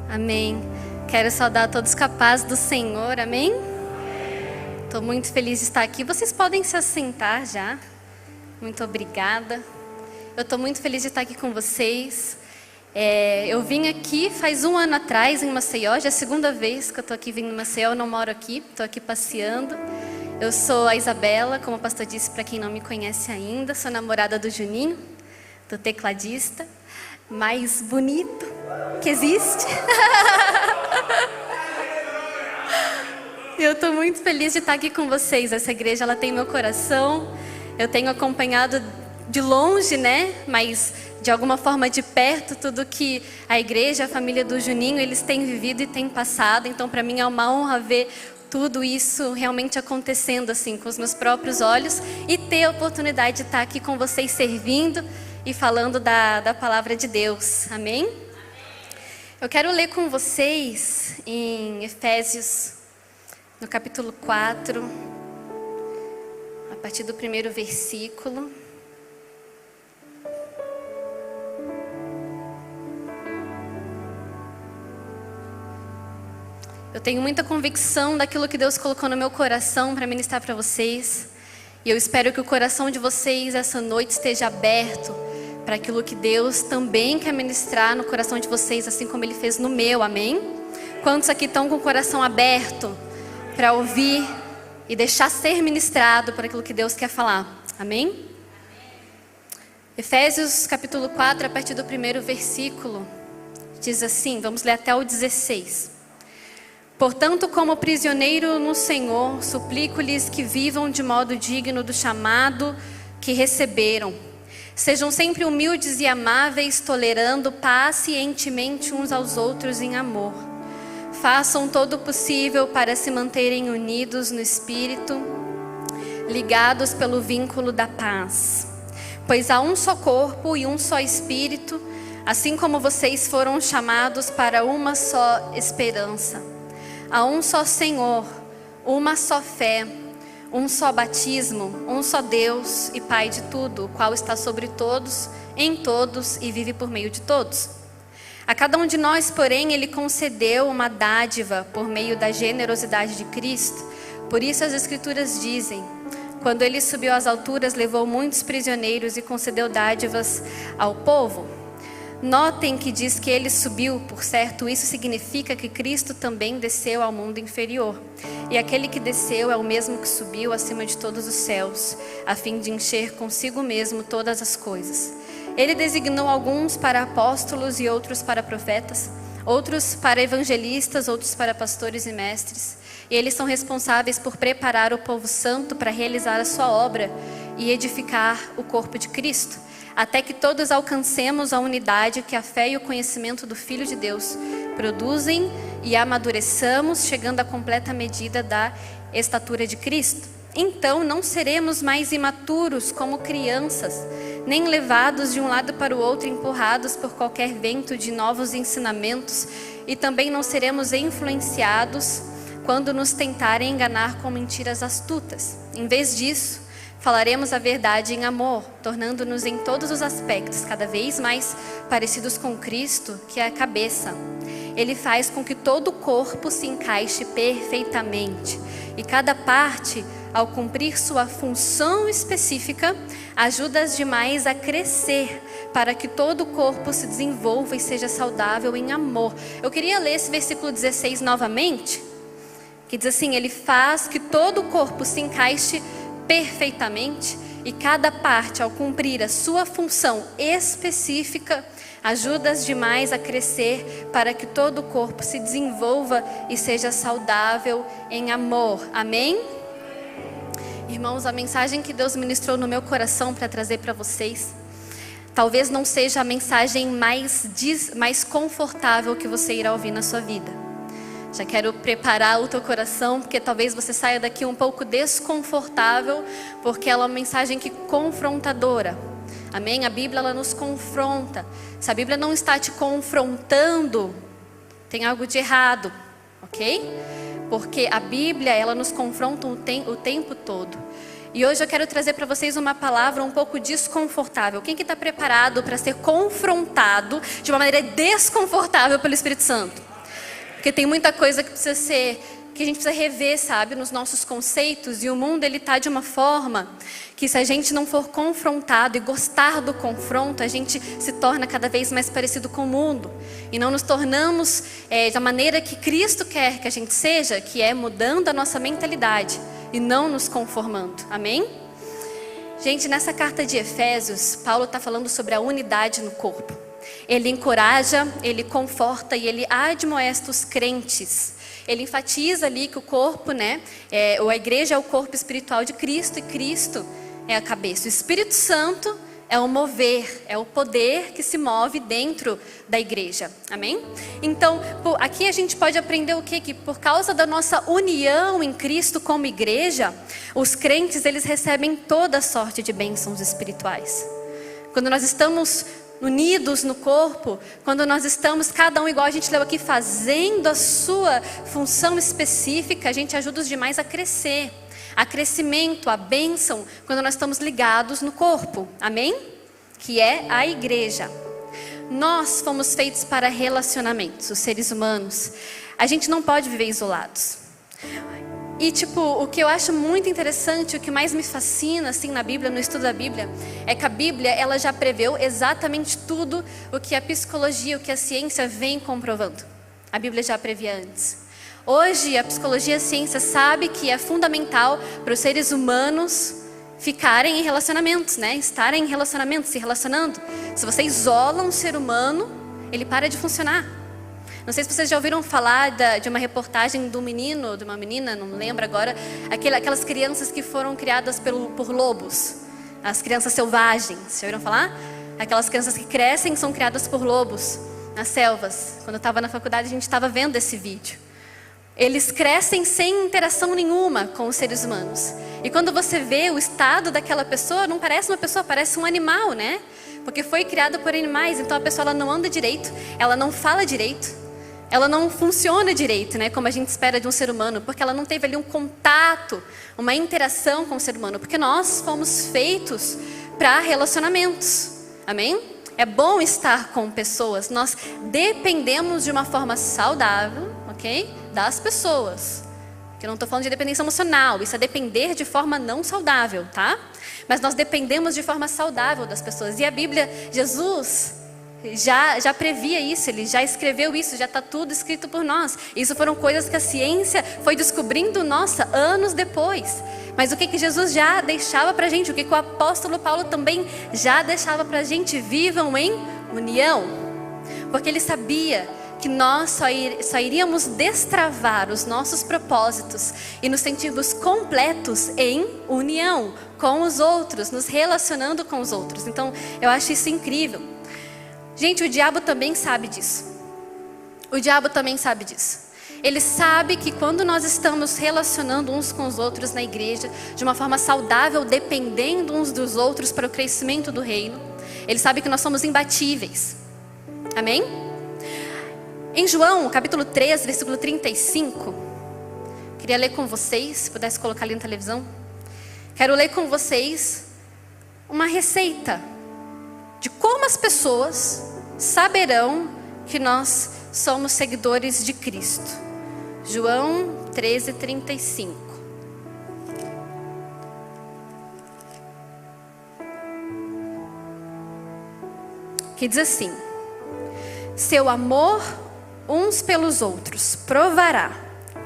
Amém. Quero saudar todos com a paz do Senhor, amém? Estou muito feliz de estar aqui. Vocês podem se assentar já. Muito obrigada. Eu estou muito feliz de estar aqui com vocês. Eu vim aqui faz um ano atrás em Maceió. Já é a segunda vez que eu estou aqui vindo em Maceió. Eu não moro aqui, estou aqui passeando. Eu sou a Isabela, como o pastor disse, para quem não me conhece ainda. Sou namorada do Juninho, do tecladista mais bonito que existe. Eu estou muito feliz de estar aqui com vocês. Essa igreja, ela tem meu coração. Eu tenho acompanhado de longe, né? Mas de alguma forma de perto tudo que a igreja, a família do Juninho, eles têm vivido e têm passado. Então, para mim é uma honra ver tudo isso realmente acontecendo assim com os meus próprios olhos e ter a oportunidade de estar aqui com vocês servindo e falando da palavra de Deus. Amém? Eu quero ler com vocês em Efésios, no capítulo 4, a partir do primeiro versículo. Eu tenho muita convicção daquilo que Deus colocou no meu coração para ministrar para vocês. E eu espero que o coração de vocês essa noite esteja aberto para aquilo que Deus também quer ministrar no coração de vocês, assim como Ele fez no meu, amém? Quantos aqui estão com o coração aberto para ouvir e deixar ser ministrado por aquilo que Deus quer falar, amém? Efésios capítulo 4, a partir do primeiro versículo, diz assim, vamos ler até o 16. Portanto, como prisioneiro no Senhor, suplico-lhes que vivam de modo digno do chamado que receberam. Sejam sempre humildes e amáveis, tolerando pacientemente uns aos outros em amor. Façam todo o possível para se manterem unidos no Espírito, ligados pelo vínculo da paz. Pois há um só corpo e um só Espírito, assim como vocês foram chamados para uma só esperança. Há um só Senhor, uma só fé, um só batismo, um só Deus e Pai de tudo, o qual está sobre todos, em todos e vive por meio de todos. A cada um de nós, porém, Ele concedeu uma dádiva por meio da generosidade de Cristo. Por isso as Escrituras dizem, quando Ele subiu às alturas, levou muitos prisioneiros e concedeu dádivas ao povo. Notem que diz que Ele subiu, por certo, isso significa que Cristo também desceu ao mundo inferior. E aquele que desceu é o mesmo que subiu acima de todos os céus, a fim de encher consigo mesmo todas as coisas. Ele designou alguns para apóstolos e outros para profetas, outros para evangelistas, outros para pastores e mestres. E eles são responsáveis por preparar o povo santo para realizar a sua obra e edificar o corpo de Cristo, até que todos alcancemos a unidade que a fé e o conhecimento do Filho de Deus produzem e amadureçamos, chegando à completa medida da estatura de Cristo. Então não seremos mais imaturos como crianças, nem levados de um lado para o outro, empurrados por qualquer vento de novos ensinamentos, e também não seremos influenciados quando nos tentarem enganar com mentiras astutas. Em vez disso, falaremos a verdade em amor, tornando-nos em todos os aspectos cada vez mais parecidos com Cristo, que é a cabeça. Ele faz com que todo o corpo se encaixe perfeitamente, e cada parte, ao cumprir sua função específica, ajuda as demais a crescer, para que todo o corpo se desenvolva e seja saudável em amor. Eu queria ler esse versículo 16 novamente, que diz assim, Ele faz que todo o corpo se encaixe perfeitamente, e cada parte, ao cumprir a sua função específica, ajuda as demais a crescer para que todo o corpo se desenvolva e seja saudável em amor. Amém? Irmãos, a mensagem que Deus ministrou no meu coração para trazer para vocês, talvez não seja a mensagem mais confortável que você irá ouvir na sua vida. Já quero preparar o teu coração, porque talvez você saia daqui um pouco desconfortável, porque ela é uma mensagem que confrontadora. Amém? A Bíblia, ela nos confronta. Se a Bíblia não está te confrontando, tem algo de errado, ok? Porque a Bíblia, ela nos confronta o tempo todo. E hoje eu quero trazer para vocês uma palavra um pouco desconfortável. Quem que está preparado para ser confrontado de uma maneira desconfortável pelo Espírito Santo? Porque tem muita coisa que a gente precisa rever, sabe, nos nossos conceitos. E o mundo, ele tá de uma forma que, se a gente não for confrontado e gostar do confronto, a gente se torna cada vez mais parecido com o mundo. E não nos tornamos da maneira que Cristo quer que a gente seja, que é mudando a nossa mentalidade e não nos conformando. Amém? Gente, nessa carta de Efésios, Paulo está falando sobre a unidade no corpo. Ele encoraja, ele conforta e ele admoesta os crentes. Ele enfatiza ali que o corpo, a igreja é o corpo espiritual de Cristo e Cristo é a cabeça. O Espírito Santo é o mover, é o poder que se move dentro da igreja. Amém? Então, aqui a gente pode aprender o quê? Que por causa da nossa união em Cristo como igreja, os crentes, eles recebem toda sorte de bênçãos espirituais. Quando nós estamos unidos no corpo, quando nós estamos, cada um igual a gente leu aqui, fazendo a sua função específica, a gente ajuda os demais a crescer. A crescimento, a bênção, quando nós estamos ligados no corpo. Amém? Que é a igreja. Nós fomos feitos para relacionamentos, os seres humanos. A gente não pode viver isolados. E o que eu acho muito interessante, o que mais me fascina assim na Bíblia, no estudo da Bíblia, é que a Bíblia, ela já preveu exatamente tudo o que a psicologia, o que a ciência vem comprovando. A Bíblia já previa antes. Hoje, a psicologia e a ciência sabe que é fundamental para os seres humanos ficarem em relacionamentos, estarem em relacionamentos, se relacionando. Se você isola um ser humano, ele para de funcionar. Não sei se vocês já ouviram falar de uma reportagem de um menino, de uma menina, não lembro agora, aquelas crianças que foram criadas por lobos, as crianças selvagens. Já ouviram falar? Aquelas crianças que crescem são criadas por lobos nas selvas. Quando eu estava na faculdade, a gente estava vendo esse vídeo. Eles crescem sem interação nenhuma com os seres humanos. E quando você vê o estado daquela pessoa, não parece uma pessoa, parece um animal, Porque foi criada por animais, então a pessoa ela não anda direito, ela não fala direito, ela não funciona direito, como a gente espera de um ser humano, porque ela não teve ali um contato, uma interação com o ser humano, porque nós fomos feitos para relacionamentos. Amém? É bom estar com pessoas, nós dependemos de uma forma saudável, ok? Das pessoas. Que eu não estou falando de dependência emocional, isso é depender de forma não saudável, tá? Mas nós dependemos de forma saudável das pessoas. E a Bíblia, Jesus já previa isso, ele já escreveu isso, já está tudo escrito por nós. Isso foram coisas que a ciência foi descobrindo, anos depois. Mas o que Jesus já deixava para a gente, o que o apóstolo Paulo também já deixava para a gente, vivam em união. Porque ele sabia que nós só iríamos destravar os nossos propósitos e nos sentirmos completos em união com os outros, nos relacionando com os outros. Então, eu acho isso incrível. Gente, o diabo também sabe disso. O diabo também sabe disso. Ele sabe que quando nós estamos relacionando uns com os outros na igreja, de uma forma saudável, dependendo uns dos outros para o crescimento do reino, ele sabe que nós somos imbatíveis. Amém? Em João, capítulo 3, versículo 35, queria ler com vocês, se pudesse colocar ali na televisão. Quero ler com vocês uma receita de como as pessoas saberão que nós somos seguidores de Cristo. João 13, 35. Que diz assim: seu amor uns pelos outros provará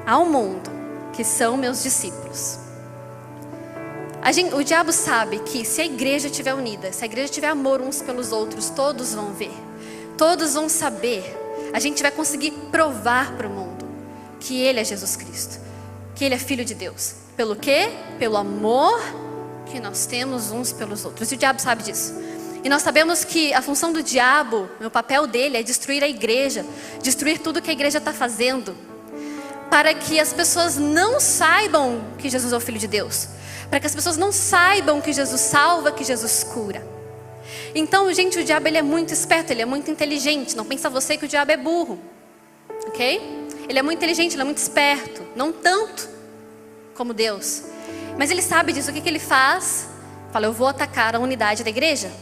ao mundo que são meus discípulos. O diabo sabe que se a igreja estiver unida, se a igreja tiver amor uns pelos outros, todos vão ver, todos vão saber. A gente vai conseguir provar para o mundo que Ele é Jesus Cristo, que Ele é Filho de Deus. Pelo quê? Pelo amor que nós temos uns pelos outros. E o diabo sabe disso. E nós sabemos que a função do diabo, o papel dele é destruir a igreja, destruir tudo que a igreja está fazendo, para que as pessoas não saibam que Jesus é o Filho de Deus, para que as pessoas não saibam que Jesus salva, que Jesus cura. Então, gente, o diabo ele é muito esperto, ele é muito inteligente. Não pensa você que o diabo é burro, ok? Ele é muito inteligente, ele é muito esperto, não tanto como Deus. Mas ele sabe disso. O que ele faz? Fala, eu vou atacar a unidade da igreja.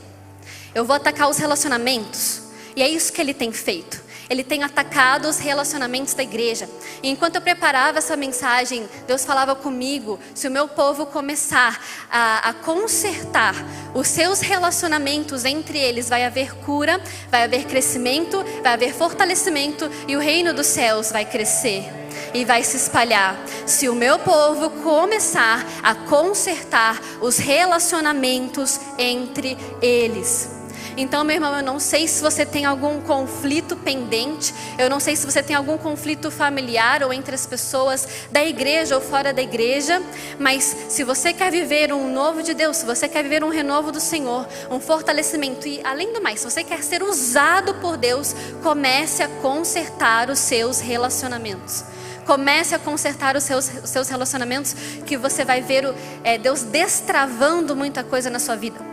Eu vou atacar os relacionamentos. E é isso que ele tem feito. ele tem atacado os relacionamentos da igreja. E enquanto eu preparava essa mensagem, Deus falava comigo, se o meu povo começar a consertar os seus relacionamentos entre eles, vai haver cura, vai haver crescimento, vai haver fortalecimento e o reino dos céus vai crescer e vai se espalhar. Se o meu povo começar a consertar os relacionamentos entre eles. Então, meu irmão, eu não sei se você tem algum conflito pendente, eu não sei se você tem algum conflito familiar ou entre as pessoas da igreja ou fora da igreja, mas se você quer viver um novo de Deus, se você quer viver um renovo do Senhor, um fortalecimento e, além do mais, se você quer ser usado por Deus, comece a consertar os seus relacionamentos. Comece a consertar os seus relacionamentos, que você vai ver Deus destravando muita coisa na sua vida.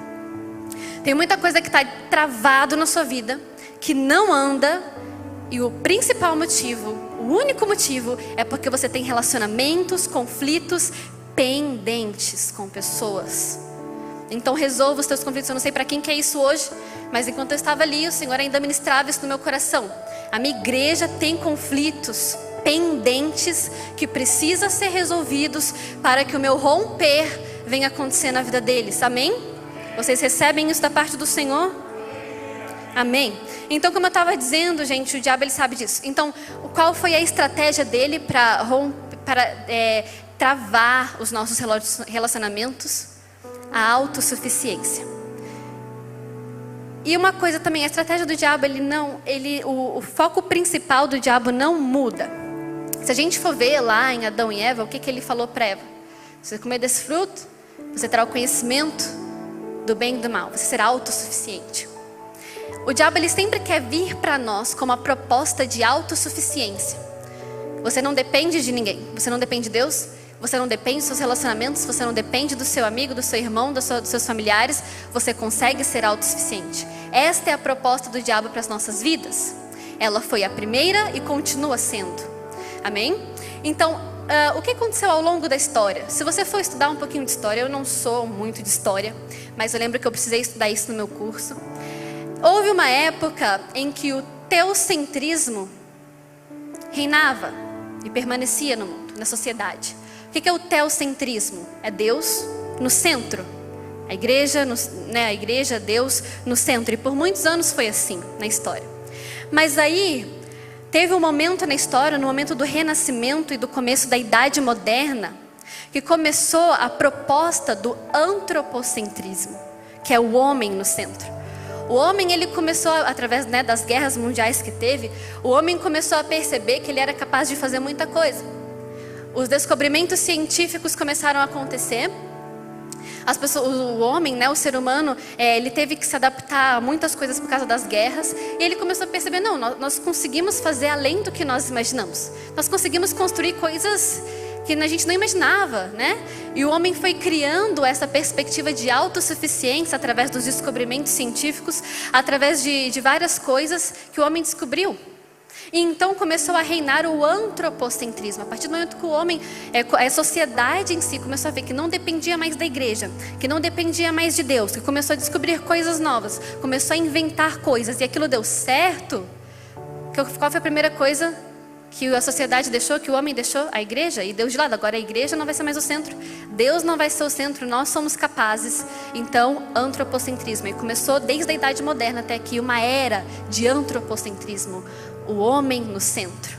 Tem muita coisa que está travado na sua vida, que não anda, e o principal motivo, o único motivo, é porque você tem relacionamentos, conflitos pendentes com pessoas. Então resolva os teus conflitos. Eu não sei para quem que é isso hoje, mas enquanto eu estava ali, o Senhor ainda ministrava isso no meu coração. A minha igreja tem conflitos pendentes que precisam ser resolvidos para que o meu romper venha acontecer na vida deles. Amém? Vocês recebem isso da parte do Senhor? Amém? Então, como eu estava dizendo, gente, o diabo ele sabe disso. Então, qual foi a estratégia dele para travar os nossos relacionamentos? A autossuficiência. E uma coisa também, a estratégia do diabo, o foco principal do diabo não muda. Se a gente for ver lá em Adão e Eva, o que ele falou para Eva? Se você comer desse fruto, você terá o conhecimento do bem e do mal, você será autossuficiente. O diabo ele sempre quer vir para nós com uma proposta de autossuficiência. Você não depende de ninguém, você não depende de Deus, você não depende dos seus relacionamentos, você não depende do seu amigo, do seu irmão, dos seus familiares, você consegue ser autossuficiente. Esta é a proposta do diabo para as nossas vidas. Ela foi a primeira e continua sendo. Amém? Então, o que aconteceu ao longo da história? Se você for estudar um pouquinho de história, eu não sou muito de história, mas eu lembro que eu precisei estudar isso no meu curso. Houve uma época em que o teocentrismo reinava e permanecia no mundo, na sociedade. O que é o teocentrismo? É Deus no centro. A igreja, Deus no centro. E por muitos anos foi assim na história. Mas aí teve um momento na história, no momento do Renascimento e do começo da Idade Moderna, que começou a proposta do antropocentrismo, que é o homem no centro. O homem, ele começou, através das guerras mundiais que teve, o homem começou a perceber que ele era capaz de fazer muita coisa. Os descobrimentos científicos começaram a acontecer. O homem, o ser humano, ele teve que se adaptar a muitas coisas por causa das guerras. E ele começou a perceber, nós conseguimos fazer além do que nós imaginamos. Nós conseguimos construir coisas que a gente não imaginava, né? E o homem foi criando essa perspectiva de autossuficiência através dos descobrimentos científicos, através de várias coisas que o homem descobriu. E então começou a reinar o antropocentrismo. A partir do momento que o homem, a sociedade em si começou a ver que não dependia mais da igreja, que não dependia mais de Deus, que começou a descobrir coisas novas, começou a inventar coisas, e aquilo deu certo. Qual foi a primeira coisa que a sociedade deixou, que o homem deixou? A igreja, e deu de lado. Agora a igreja não vai ser mais o centro, Deus não vai ser o centro, nós somos capazes. Então, antropocentrismo. E começou desde a Idade Moderna até aqui uma era de antropocentrismo. O homem no centro.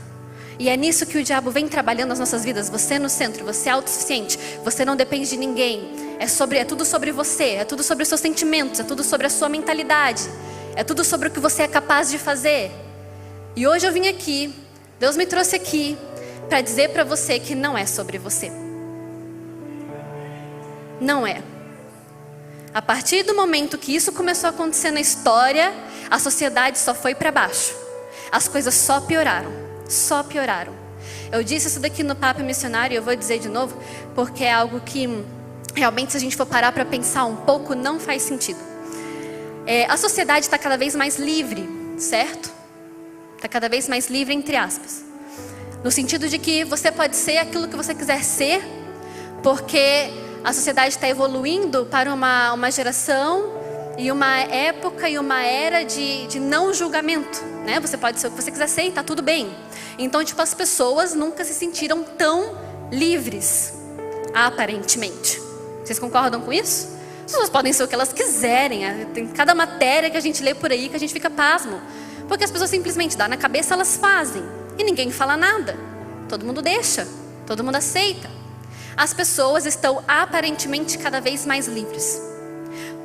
E é nisso que o diabo vem trabalhando nas nossas vidas. Você no centro, você é autossuficiente, você não depende de ninguém. É tudo sobre você, é tudo sobre os seus sentimentos, é tudo sobre a sua mentalidade, é tudo sobre o que você é capaz de fazer. E hoje eu vim aqui, Deus me trouxe aqui para dizer para você que não é sobre você. Não é. A partir do momento que isso começou a acontecer na história, a sociedade só foi para baixo. As coisas só pioraram. Só pioraram. Eu disse isso daqui no Papo Missionário e eu vou dizer de novo, porque é algo que realmente, se a gente for parar para pensar um pouco, não faz sentido. A sociedade está cada vez mais livre, certo? Está cada vez mais livre, entre aspas. No sentido de que você pode ser aquilo que você quiser ser, porque a sociedade está evoluindo para uma geração e uma época e uma era de não julgamento, né? Você pode ser o que você quiser ser e tá tudo bem. Então, tipo, as pessoas nunca se sentiram tão livres, aparentemente. Vocês concordam com isso? As pessoas podem ser o que elas quiserem. Tem cada matéria que a gente lê por aí que a gente fica pasmo. Porque as pessoas simplesmente dão na cabeça, elas fazem. E ninguém fala nada. Todo mundo deixa. Todo mundo aceita. As pessoas estão aparentemente cada vez mais livres.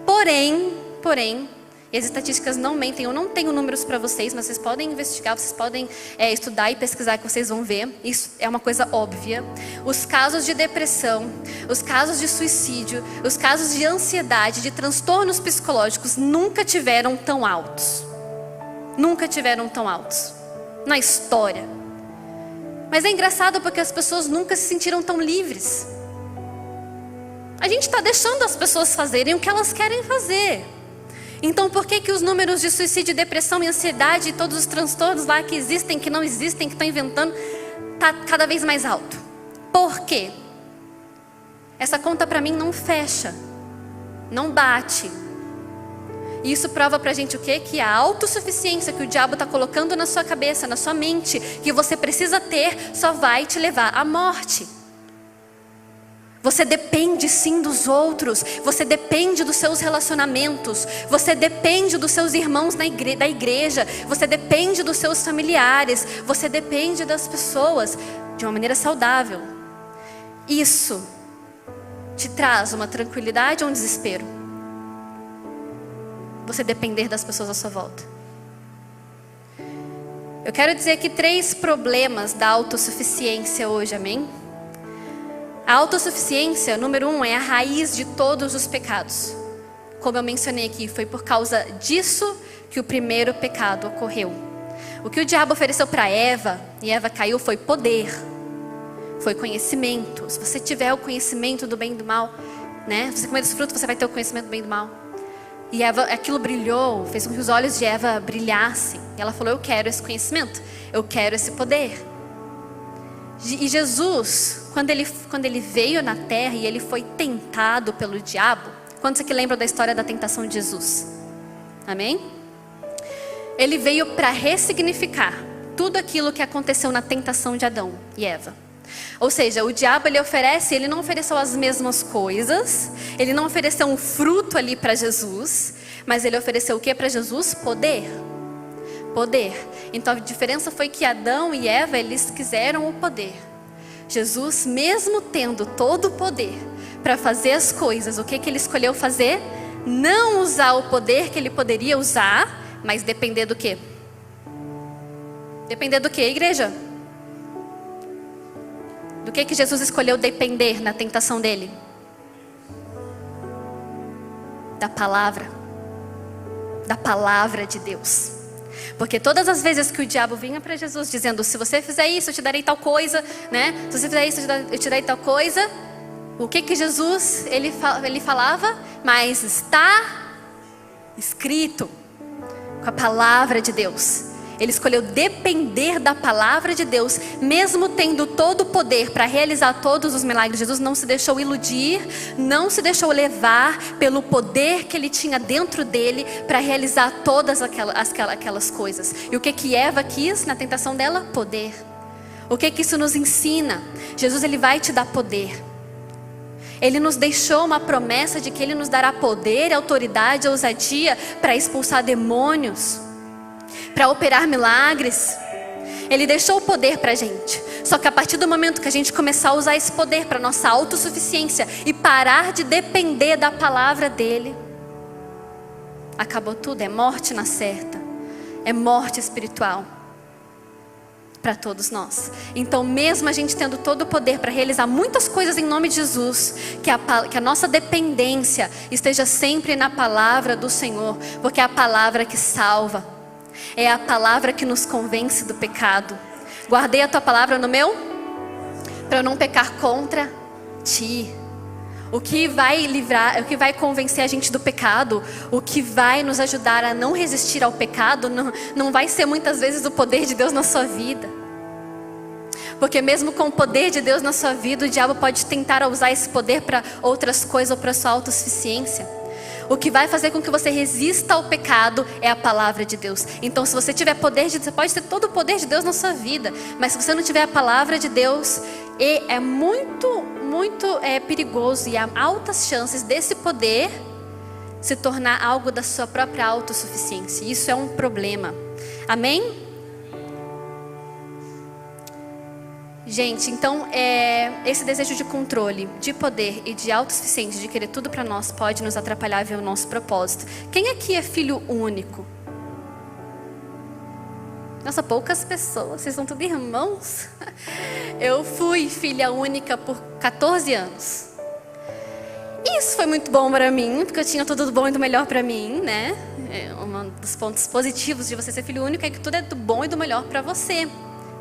Porém, e as estatísticas não mentem, eu não tenho números para vocês, mas vocês podem investigar, vocês podem estudar e pesquisar que vocês vão ver. Isso é uma coisa óbvia. Os casos de depressão, os casos de suicídio, os casos de ansiedade, de transtornos psicológicos nunca tiveram tão altos. Nunca tiveram tão altos na história. Mas é engraçado porque as pessoas nunca se sentiram tão livres. A gente está deixando as pessoas fazerem o que elas querem fazer. Então por que os números de suicídio, depressão e ansiedade e todos os transtornos lá que existem, que não existem, que estão inventando, está cada vez mais alto? Por quê? Essa conta para mim não fecha, não bate. E isso prova pra gente o quê? Que a autossuficiência que o diabo está colocando na sua cabeça, na sua mente, que você precisa ter, só vai te levar à morte. Você depende sim dos outros, você depende dos seus relacionamentos, você depende dos seus irmãos da igreja, você depende dos seus familiares, você depende das pessoas de uma maneira saudável. Isso te traz uma tranquilidade ou um desespero? Você depender das pessoas à sua volta. Eu quero dizer aqui 3 problemas da autossuficiência hoje, amém? A autossuficiência, número 1, é a raiz de todos os pecados. Como eu mencionei aqui, foi por causa disso que o primeiro pecado ocorreu. O que o diabo ofereceu para Eva, e Eva caiu, foi poder. Foi conhecimento. Se você tiver o conhecimento do bem e do mal, né? Se você comer dos frutos, você vai ter o conhecimento do bem e do mal. E Eva, aquilo brilhou, fez com que os olhos de Eva brilhassem. E ela falou, eu quero esse conhecimento, eu quero esse poder. E Jesus, quando ele veio na terra e ele foi tentado pelo diabo, quantos aqui lembram da história da tentação de Jesus? Amém? Ele veio para ressignificar tudo aquilo que aconteceu na tentação de Adão e Eva. Ou seja, o diabo ele não ofereceu as mesmas coisas, ele não ofereceu um fruto ali para Jesus, mas ele ofereceu o que para Jesus? Poder. Então a diferença foi que Adão e Eva, eles quiseram o poder. Jesus, mesmo tendo todo o poder para fazer as coisas, o que ele escolheu fazer? Não usar o poder que ele poderia usar, mas depender do quê? Depender do quê, igreja? Do que Jesus escolheu depender na tentação dele? Da palavra de Deus. Porque todas as vezes que o diabo vinha para Jesus dizendo, se você fizer isso, eu te darei tal coisa, né? Se você fizer isso, eu te darei tal coisa. O que Jesus, ele falava? Mas está escrito, com a palavra de Deus. Ele escolheu depender da palavra de Deus, mesmo tendo todo o poder para realizar todos os milagres. Jesus não se deixou iludir, não se deixou levar pelo poder que ele tinha dentro dele para realizar todas aquelas coisas. E o que Eva quis na tentação dela? Poder. O que isso nos ensina? Jesus, ele vai te dar poder. Ele nos deixou uma promessa de que ele nos dará poder, autoridade, ousadia para expulsar demônios, para operar milagres. Ele deixou o poder para a gente. Só que a partir do momento que a gente começar a usar esse poder para nossa autossuficiência e parar de depender da palavra dele, acabou tudo. É morte na certa. É morte espiritual para todos nós. Então, mesmo a gente tendo todo o poder para realizar muitas coisas em nome de Jesus, que a nossa dependência esteja sempre na palavra do Senhor, porque é a palavra que salva. É a palavra que nos convence do pecado. Guardei a tua palavra no meu, para eu não pecar contra ti. O que vai livrar, o que vai convencer a gente do pecado, o que vai nos ajudar a não resistir ao pecado, não vai ser muitas vezes o poder de Deus na sua vida. Porque mesmo com o poder de Deus na sua vida, o diabo pode tentar usar esse poder para outras coisas ou para sua autossuficiência. O que vai fazer com que você resista ao pecado é a palavra de Deus. Então, se você tiver poder de Deus, você pode ter todo o poder de Deus na sua vida, mas se você não tiver a palavra de Deus, é muito perigoso e há altas chances desse poder se tornar algo da sua própria autossuficiência. Isso é um problema. Amém? Gente, então esse desejo de controle, de poder e de autossuficiência, de querer tudo para nós, pode nos atrapalhar a ver o nosso propósito. Quem aqui é filho único? Nossa, poucas pessoas, vocês são todos irmãos. Eu fui filha única por 14 anos. Isso foi muito bom para mim, porque eu tinha tudo do bom e do melhor para mim, né? Um dos pontos positivos de você ser filho único é que tudo é do bom e do melhor para você,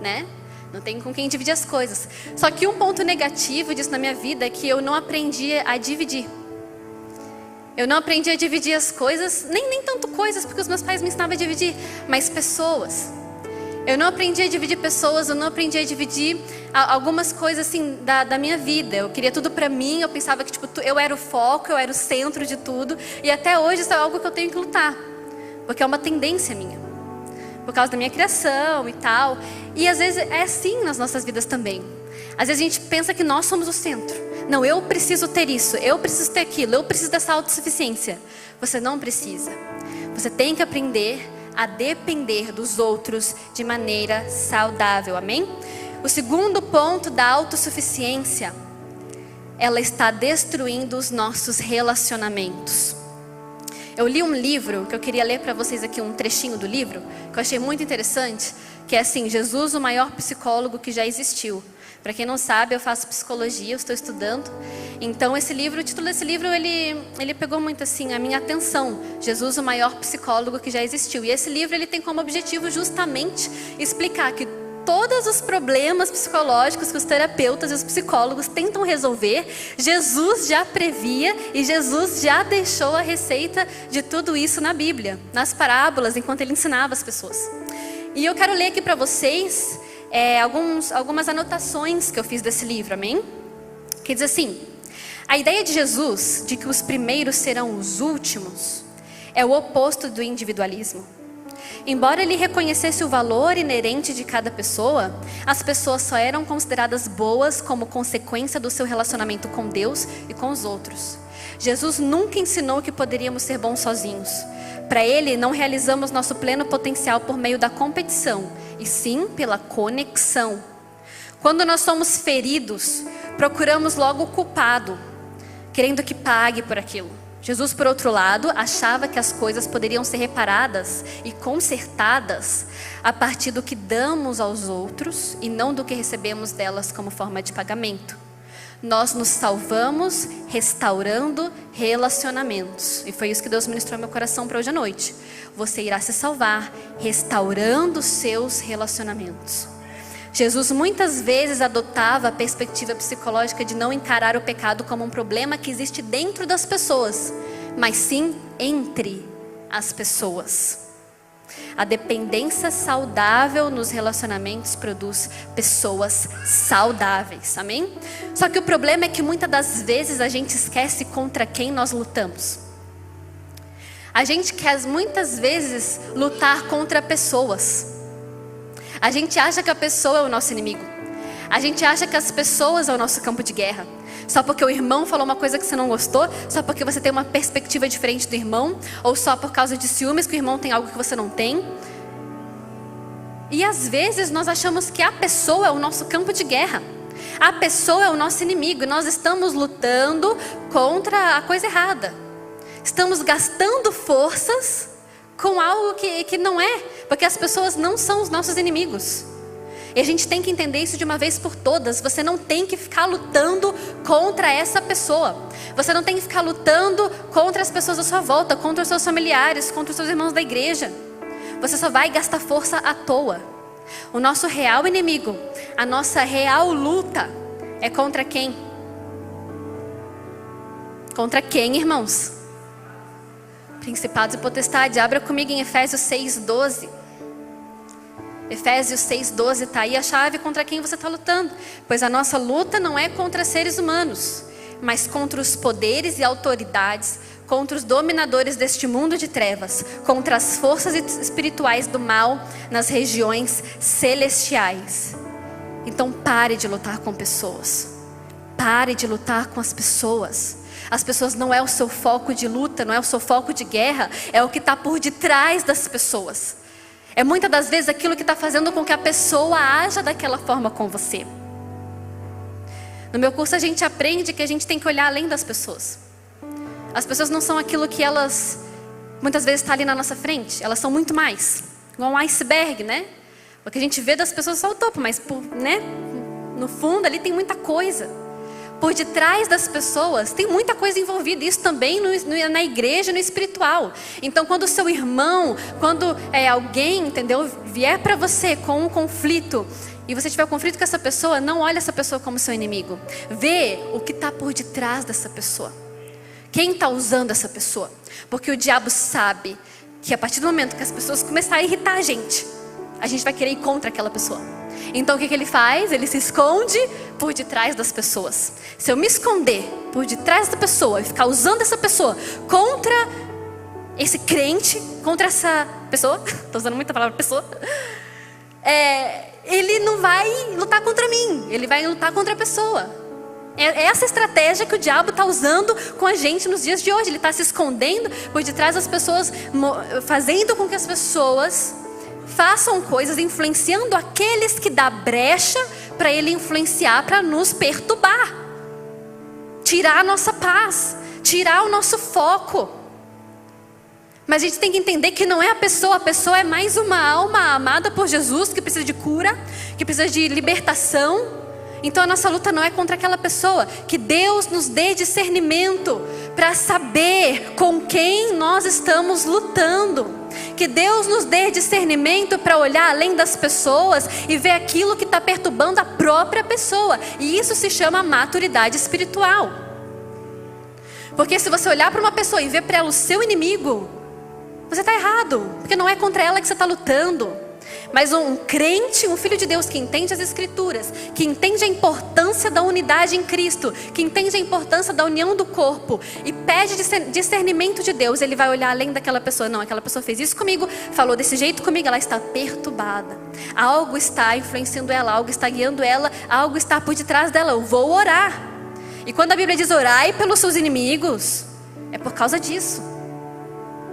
né? Não tem com quem dividir as coisas. Só que um ponto negativo disso na minha vida é que eu não aprendi a dividir. Eu não aprendi a dividir as coisas, nem tanto coisas, porque os meus pais me ensinavam a dividir, mas pessoas. Eu não aprendi a dividir pessoas, eu não aprendi a dividir algumas coisas assim da minha vida. Eu queria tudo pra mim, eu pensava que eu era o foco, eu era o centro de tudo. E até hoje isso é algo que eu tenho que lutar, porque é uma tendência minha, por causa da minha criação e tal. E às vezes é assim nas nossas vidas também. Às vezes a gente pensa que nós somos o centro. Não, eu preciso ter isso, eu preciso ter aquilo, eu preciso dessa autossuficiência. Você não precisa. Você tem que aprender a depender dos outros de maneira saudável, amém? O segundo ponto da autossuficiência, ela está destruindo os nossos relacionamentos. Eu li um livro, que eu queria ler para vocês aqui um trechinho do livro, que eu achei muito interessante, que é assim, Jesus, o maior psicólogo que já existiu. Para quem não sabe, eu faço psicologia, eu estou estudando. Então esse livro, o título desse livro, ele pegou muito assim a minha atenção. Jesus, o maior psicólogo que já existiu. E esse livro ele tem como objetivo justamente explicar que todos os problemas psicológicos que os terapeutas e os psicólogos tentam resolver, Jesus já previa e Jesus já deixou a receita de tudo isso na Bíblia, nas parábolas, enquanto ele ensinava as pessoas. E eu quero ler aqui para vocês algumas anotações que eu fiz desse livro, amém? Que diz assim: a ideia de Jesus de que os primeiros serão os últimos é o oposto do individualismo. Embora ele reconhecesse o valor inerente de cada pessoa, as pessoas só eram consideradas boas como consequência do seu relacionamento com Deus e com os outros. Jesus nunca ensinou que poderíamos ser bons sozinhos. Para ele, não realizamos nosso pleno potencial por meio da competição, e sim pela conexão. Quando nós somos feridos, procuramos logo o culpado, querendo que pague por aquilo. Jesus, por outro lado, achava que as coisas poderiam ser reparadas e consertadas a partir do que damos aos outros e não do que recebemos delas como forma de pagamento. Nós nos salvamos restaurando relacionamentos. E foi isso que Deus ministrou no meu coração para hoje à noite. Você irá se salvar restaurando seus relacionamentos. Jesus muitas vezes adotava a perspectiva psicológica de não encarar o pecado como um problema que existe dentro das pessoas, mas sim entre as pessoas. A dependência saudável nos relacionamentos produz pessoas saudáveis, amém? Só que o problema é que muitas das vezes a gente esquece contra quem nós lutamos. A gente quer muitas vezes lutar contra pessoas. A gente acha que a pessoa é o nosso inimigo. A gente acha que as pessoas é o nosso campo de guerra. Só porque o irmão falou uma coisa que você não gostou, só porque você tem uma perspectiva diferente do irmão, ou só por causa de ciúmes que o irmão tem algo que você não tem. E às vezes nós achamos que a pessoa é o nosso campo de guerra. A pessoa é o nosso inimigo. E nós estamos lutando contra a coisa errada. Estamos gastando forças com algo que não é, porque as pessoas não são os nossos inimigos. E a gente tem que entender isso de uma vez por todas. Você não tem que ficar lutando contra essa pessoa. Você não tem que ficar lutando contra as pessoas à sua volta, contra os seus familiares, contra os seus irmãos da igreja. Você só vai gastar força à toa. O nosso real inimigo, a nossa real luta é contra quem? Contra quem, irmãos? Principados e potestades. Abra comigo em Efésios 6:12. Efésios 6:12 está aí a chave contra quem você está lutando. Pois a nossa luta não é contra seres humanos, mas contra os poderes e autoridades, contra os dominadores deste mundo de trevas, contra as forças espirituais do mal nas regiões celestiais. Então pare de lutar com pessoas. Pare de lutar com as pessoas. As pessoas não é o seu foco de luta, não é o seu foco de guerra, é o que está por detrás das pessoas. É muitas das vezes aquilo que está fazendo com que a pessoa haja daquela forma com você. No meu curso a gente aprende que a gente tem que olhar além das pessoas. As pessoas não são aquilo que elas muitas vezes estão ali na nossa frente, elas são muito mais. Igual um iceberg, né? O que a gente vê das pessoas é só o topo, mas no fundo ali tem muita coisa. Por detrás das pessoas tem muita coisa envolvida. Isso também na igreja, no espiritual. Então quando o seu irmão, quando alguém, entendeu, vier para você com um conflito, e você tiver um conflito com essa pessoa, não olhe essa pessoa como seu inimigo. Vê o que está por detrás dessa pessoa. Quem está usando essa pessoa? Porque o diabo sabe que a partir do momento que as pessoas começarem a irritar a gente vai querer ir contra aquela pessoa. Então o que ele faz? Ele se esconde por detrás das pessoas. Se eu me esconder por detrás da pessoa e ficar usando essa pessoa contra esse crente, contra essa pessoa, estou usando muita palavra pessoa, ele não vai lutar contra mim, ele vai lutar contra a pessoa. É essa estratégia que o diabo está usando com a gente nos dias de hoje. Ele está se escondendo por detrás das pessoas, fazendo com que as pessoas façam coisas, influenciando aqueles que dá brecha para ele influenciar, para nos perturbar, tirar a nossa paz, tirar o nosso foco. Mas a gente tem que entender que não é a pessoa é mais uma alma amada por Jesus, que precisa de cura, que precisa de libertação. Então a nossa luta não é contra aquela pessoa. Que Deus nos dê discernimento para saber com quem nós estamos lutando. Que Deus nos dê discernimento para olhar além das pessoas e ver aquilo que está perturbando a própria pessoa. E isso se chama maturidade espiritual. Porque se você olhar para uma pessoa e ver para ela o seu inimigo, você está errado. Porque não é contra ela que você está lutando. Mas um crente, um filho de Deus que entende as Escrituras, que entende a importância da unidade em Cristo, que entende a importância da união do corpo e pede discernimento de Deus, ele vai olhar além daquela pessoa. Não, aquela pessoa fez isso comigo, falou desse jeito comigo, ela está perturbada. Algo está influenciando ela, algo está guiando ela, algo está por detrás dela. Eu vou orar. E quando a Bíblia diz orai pelos seus inimigos, é por causa disso.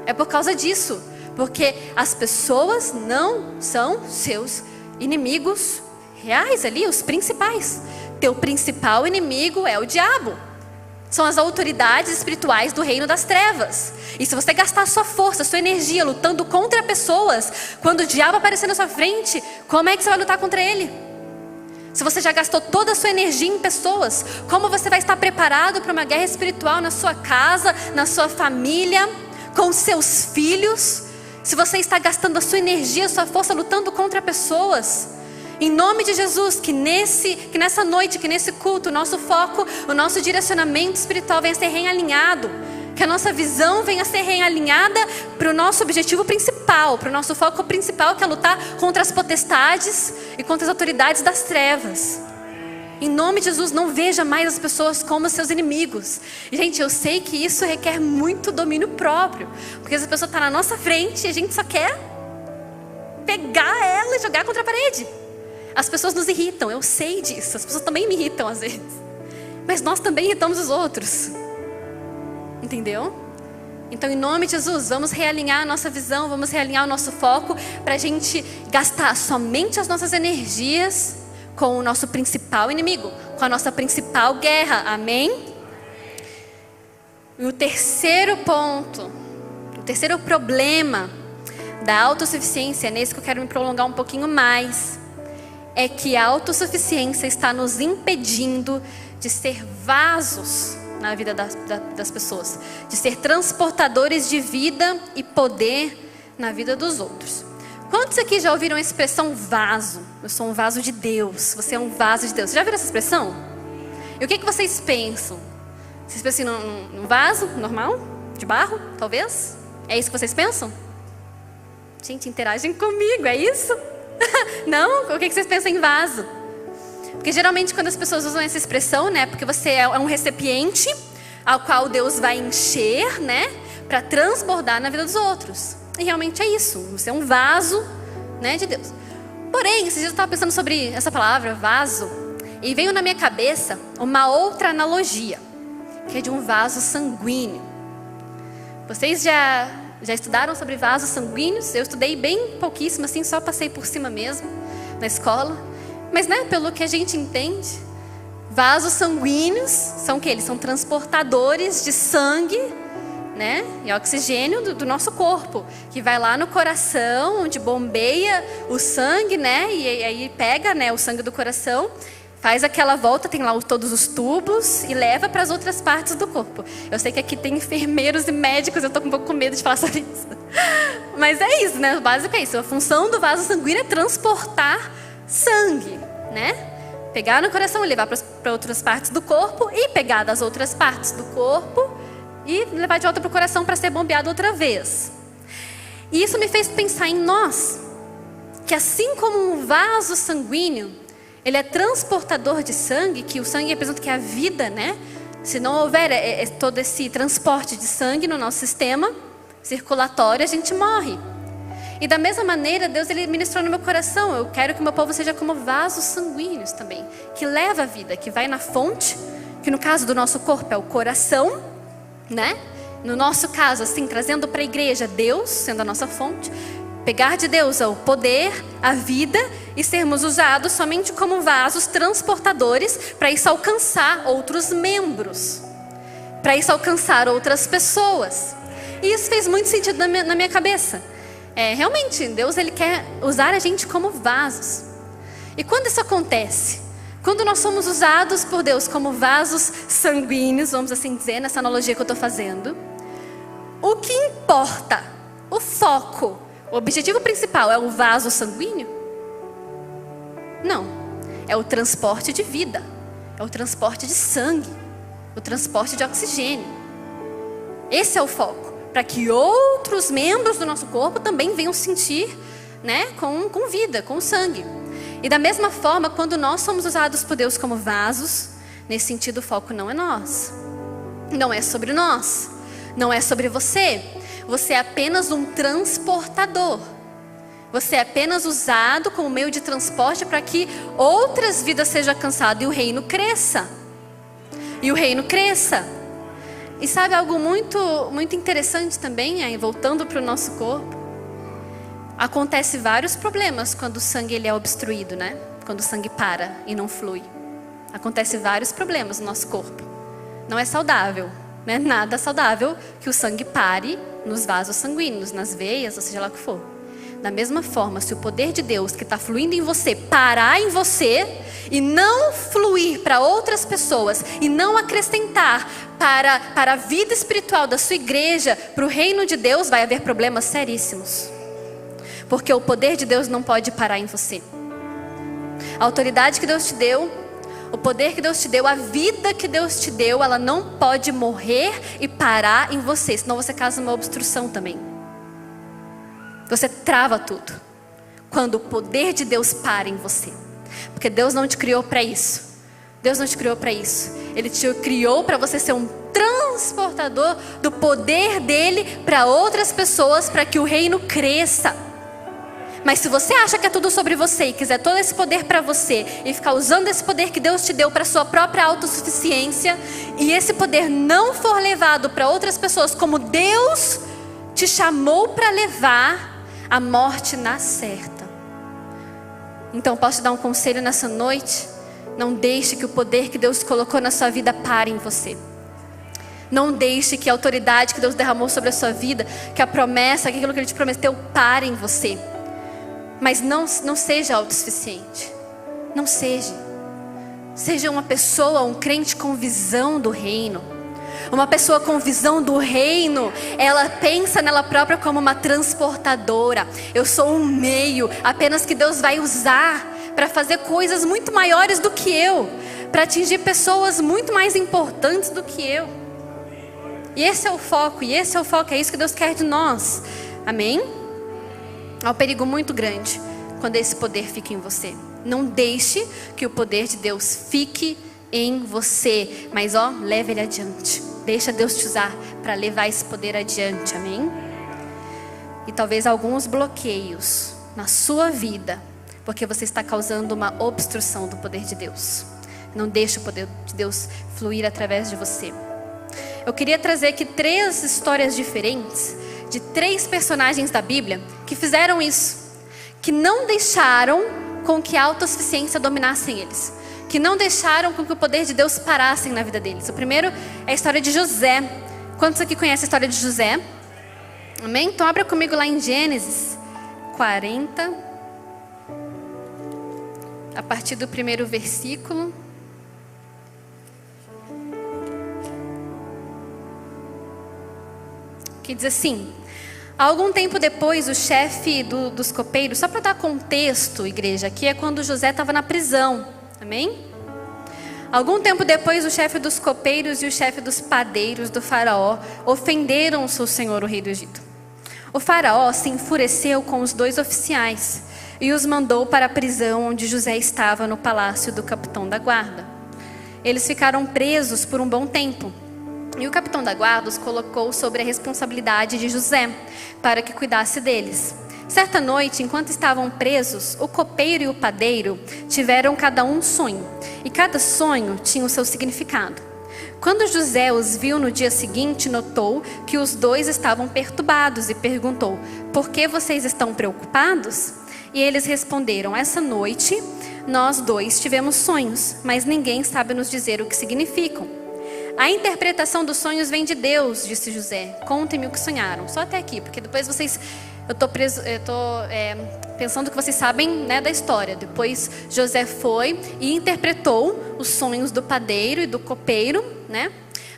É por causa disso. Porque as pessoas não são seus inimigos reais ali, os principais. Teu principal inimigo é o diabo. São as autoridades espirituais do reino das trevas. E se você gastar sua força, sua energia lutando contra pessoas, quando o diabo aparecer na sua frente, como é que você vai lutar contra ele? Se você já gastou toda a sua energia em pessoas, como você vai estar preparado para uma guerra espiritual na sua casa, na sua família, com seus filhos? Se você está gastando a sua energia, a sua força lutando contra pessoas, em nome de Jesus, que nessa noite, que nesse culto, o nosso foco, o nosso direcionamento espiritual venha a ser realinhado, que a nossa visão venha a ser realinhada para o nosso objetivo principal, para o nosso foco principal, que é lutar contra as potestades e contra as autoridades das trevas. Em nome de Jesus, não veja mais as pessoas como seus inimigos. Gente, eu sei que isso requer muito domínio próprio. Porque essa pessoa está na nossa frente e a gente só quer pegar ela e jogar contra a parede. As pessoas nos irritam, eu sei disso. As pessoas também me irritam às vezes. Mas nós também irritamos os outros. Entendeu? Então, em nome de Jesus, vamos realinhar a nossa visão, vamos realinhar o nosso foco para a gente gastar somente as nossas energias com o nosso principal inimigo, com a nossa principal guerra, amém? E o terceiro ponto, o terceiro problema da autossuficiência, nesse que eu quero me prolongar um pouquinho mais, é que a autossuficiência está nos impedindo de ser vasos na vida das pessoas, de ser transportadores de vida e poder na vida dos outros. Quantos aqui já ouviram a expressão vaso? Eu sou um vaso de Deus. Você é um vaso de Deus. Você já viram essa expressão? E o que vocês pensam? Vocês pensam num vaso normal? De barro, talvez? É isso que vocês pensam? Gente, interagem comigo, é isso? Não? O que vocês pensam em vaso? Porque geralmente quando as pessoas usam essa expressão, né? Porque você é um recipiente ao qual Deus vai encher, né, para transbordar na vida dos outros. E realmente é isso, você é um vaso, né, de Deus. Porém, esses dias eu estava pensando sobre essa palavra, vaso, e veio na minha cabeça uma outra analogia, que é de um vaso sanguíneo. Vocês já estudaram sobre vasos sanguíneos? Eu estudei bem pouquíssimo, assim, só passei por cima mesmo, na escola. Mas, né, pelo que a gente entende, vasos sanguíneos são o quê? Eles são transportadores de sangue, né, e oxigênio do nosso corpo, que vai lá no coração, onde bombeia o sangue, né, e aí pega, né, o sangue do coração, faz aquela volta, tem lá todos os tubos e leva para as outras partes do corpo. Eu sei que aqui tem enfermeiros e médicos, eu estou um pouco com medo de falar sobre isso. Mas é isso, né, o básico é isso. A função do vaso sanguíneo é transportar sangue, né? Pegar no coração e levar para outras partes do corpo e pegar das outras partes do corpo e levar de volta para o coração para ser bombeado outra vez. E isso me fez pensar em nós, que assim como um vaso sanguíneo, ele é transportador de sangue, que o sangue representa que é a vida, né? Se não houver todo esse transporte de sangue no nosso sistema circulatório, a gente morre. E da mesma maneira, Deus ele ministrou no meu coração, eu quero que o meu povo seja como vasos sanguíneos também, que leva a vida, que vai na fonte, que no caso do nosso corpo é o coração, né? No nosso caso, assim, trazendo para a igreja Deus, sendo a nossa fonte, pegar de Deus o poder, a vida e sermos usados somente como vasos transportadores para isso alcançar outros membros, para isso alcançar outras pessoas. E isso fez muito sentido na minha cabeça. Realmente, Deus ele quer usar a gente como vasos. E quando isso acontece? Quando nós somos usados por Deus como vasos sanguíneos, vamos assim dizer, nessa analogia que eu estou fazendo, o que importa, o foco, o objetivo principal é o vaso sanguíneo? Não, é o transporte de vida, é o transporte de sangue, o transporte de oxigênio. Esse é o foco, para que outros membros do nosso corpo também venham sentir, né, com vida, com sangue. E da mesma forma, quando nós somos usados por Deus como vasos, nesse sentido o foco não é nós, não é sobre nós, não é sobre você. Você é apenas um transportador. Você é apenas usado como meio de transporte para que outras vidas sejam alcançadas e o reino cresça. E o reino cresça. E sabe algo muito, muito interessante também, aí, voltando para o nosso corpo? Acontece vários problemas quando o sangue ele é obstruído, né? Quando o sangue para e não flui. Acontece vários problemas no nosso corpo. Não é saudável, né? Nada saudável que o sangue pare nos vasos sanguíneos, nas veias, ou seja lá o que for. Da mesma forma, se o poder de Deus que está fluindo em você parar em você e não fluir para outras pessoas e não acrescentar para a vida espiritual da sua igreja, para o reino de Deus, vai haver problemas seríssimos. Porque o poder de Deus não pode parar em você. A autoridade que Deus te deu, o poder que Deus te deu, a vida que Deus te deu, ela não pode morrer e parar em você, senão você causa uma obstrução também. Você trava tudo quando o poder de Deus para em você. Porque Deus não te criou para isso. Deus não te criou para isso. Ele te criou para você ser um transportador do poder dele para outras pessoas, para que o reino cresça. Mas se você acha que é tudo sobre você e quiser todo esse poder para você e ficar usando esse poder que Deus te deu para sua própria autossuficiência, e esse poder não for levado para outras pessoas como Deus te chamou para levar, a morte na certa. Então posso te dar um conselho nessa noite? Não deixe que o poder que Deus colocou na sua vida pare em você. Não deixe que a autoridade que Deus derramou sobre a sua vida, que a promessa, aquilo que Ele te prometeu, pare em você. Mas não seja autossuficiente. Não seja. Seja uma pessoa, um crente com visão do reino. Uma pessoa com visão do reino, ela pensa nela própria como uma transportadora. Eu sou um meio, apenas que Deus vai usar para fazer coisas muito maiores do que eu, para atingir pessoas muito mais importantes do que eu. E esse é o foco, é isso que Deus quer de nós. Amém? Há um perigo muito grande quando esse poder fica em você. Não deixe que o poder de Deus fique em você, mas leve ele adiante. Deixa Deus te usar para levar esse poder adiante, amém? E talvez alguns bloqueios na sua vida, porque você está causando uma obstrução do poder de Deus. Não deixe o poder de Deus fluir através de você. Eu queria trazer aqui 3 histórias diferentes de 3 personagens da Bíblia que fizeram isso, que não deixaram com que a autossuficiência dominassem eles, que não deixaram com que o poder de Deus parasse na vida deles. O primeiro é a história de José. Quantos aqui conhecem a história de José? Amém? Então abra comigo lá em Gênesis 40, a partir do primeiro versículo. Que diz assim: algum tempo depois, o chefe dos copeiros, só para dar contexto, igreja, aqui é quando José estava na prisão, amém? Algum tempo depois, o chefe dos copeiros e o chefe dos padeiros do faraó ofenderam o seu senhor, o rei do Egito. O faraó se enfureceu com os 2 oficiais e os mandou para a prisão onde José estava, no palácio do capitão da guarda. Eles ficaram presos por um bom tempo. E o capitão da guarda os colocou sobre a responsabilidade de José, para que cuidasse deles. Certa noite, enquanto estavam presos, o copeiro e o padeiro tiveram cada um sonho, e cada sonho tinha o seu significado. Quando José os viu no dia seguinte, notou que os 2 estavam perturbados e perguntou: por que vocês estão preocupados? E eles responderam: essa noite nós 2 tivemos sonhos, mas ninguém sabe nos dizer o que significam. A interpretação dos sonhos vem de Deus, disse José. Contem-me o que sonharam. Só até aqui, porque depois vocês... Eu estou pensando que vocês sabem, né, da história. Depois José foi e interpretou os sonhos do padeiro e do copeiro, né?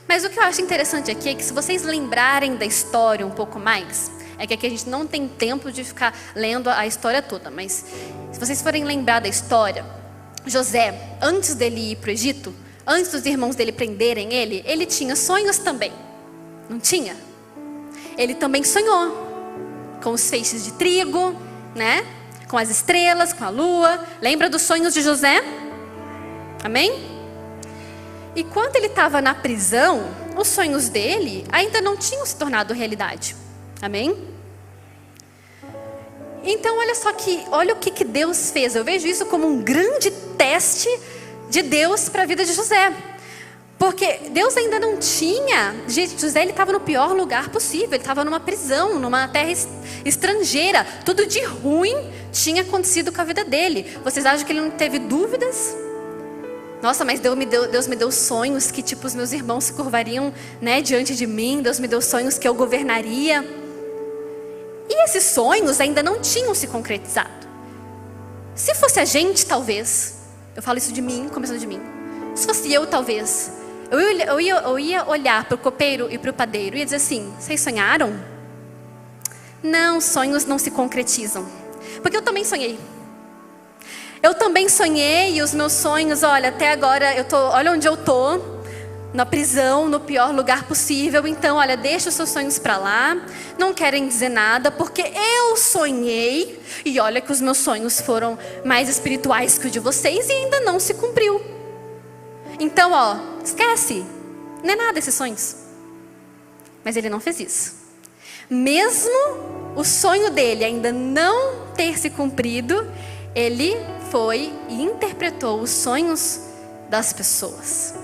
Mas o que eu acho interessante aqui é que, se vocês lembrarem da história um pouco mais, é que aqui a gente não tem tempo de ficar lendo a história toda, mas se vocês forem lembrar da história, José, antes dele ir para o Egito, antes dos irmãos dele prenderem ele tinha sonhos também, não tinha? Ele também sonhou com os feixes de trigo, né? Com as estrelas, com a lua. Lembra dos sonhos de José? Amém? E quando ele estava na prisão, os sonhos dele ainda não tinham se tornado realidade. Amém? Então olha o que Deus fez. Eu vejo isso como um grande teste de Deus para a vida de José. Porque Deus ainda não tinha... Gente, José, ele estava no pior lugar possível. Ele estava numa prisão, numa terra estrangeira. Tudo de ruim tinha acontecido com a vida dele. Vocês acham que ele não teve dúvidas? Nossa, mas Deus me deu sonhos que, tipo, os meus irmãos se curvariam, né, diante de mim. Deus me deu sonhos que eu governaria. E esses sonhos ainda não tinham se concretizado. Se fosse a gente, talvez... Eu falo isso de mim, começando de mim. Se fosse eu, talvez... Eu ia olhar para o copeiro e para o padeiro e ia dizer assim: vocês sonharam? Não, sonhos não se concretizam. Porque eu também sonhei. Eu também sonhei, e os meus sonhos, olha, até agora, olha onde eu estou. Na prisão, no pior lugar possível. Então, olha, deixa os seus sonhos para lá. Não querem dizer nada, porque eu sonhei. E olha que os meus sonhos foram mais espirituais que o de vocês e ainda não se cumpriu. Então, esquece. Não é nada esses sonhos. Mas ele não fez isso. Mesmo o sonho dele ainda não ter se cumprido, ele foi e interpretou os sonhos das pessoas.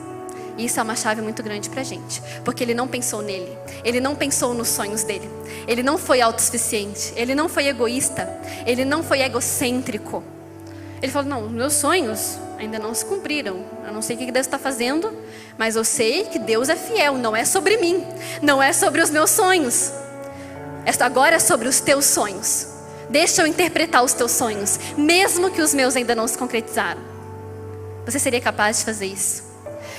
Isso é uma chave muito grande pra gente. Porque ele não pensou nele. Ele não pensou nos sonhos dele. Ele não foi autossuficiente. Ele não foi egoísta. Ele não foi egocêntrico. Ele falou: não, meus sonhos ainda não se cumpriram. Eu não sei o que Deus está fazendo, mas eu sei que Deus é fiel. Não é sobre mim. Não é sobre os meus sonhos. Agora é sobre os teus sonhos. Deixa eu interpretar os teus sonhos, mesmo que os meus ainda não se concretizaram. Você seria capaz de fazer isso?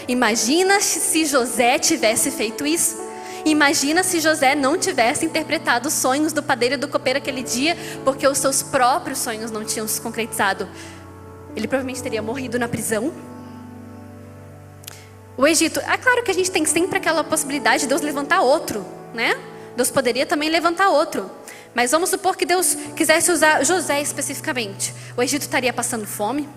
Imagina se José tivesse feito isso. Imagina se José não tivesse interpretado os sonhos do padeiro e do copeiro aquele dia, porque os seus próprios sonhos não tinham se concretizado. Ele provavelmente teria morrido na prisão. O Egito, é claro que a gente tem sempre aquela possibilidade de Deus levantar outro, né? Deus poderia também levantar outro. Mas vamos supor que Deus quisesse usar José especificamente. O Egito estaria passando fome?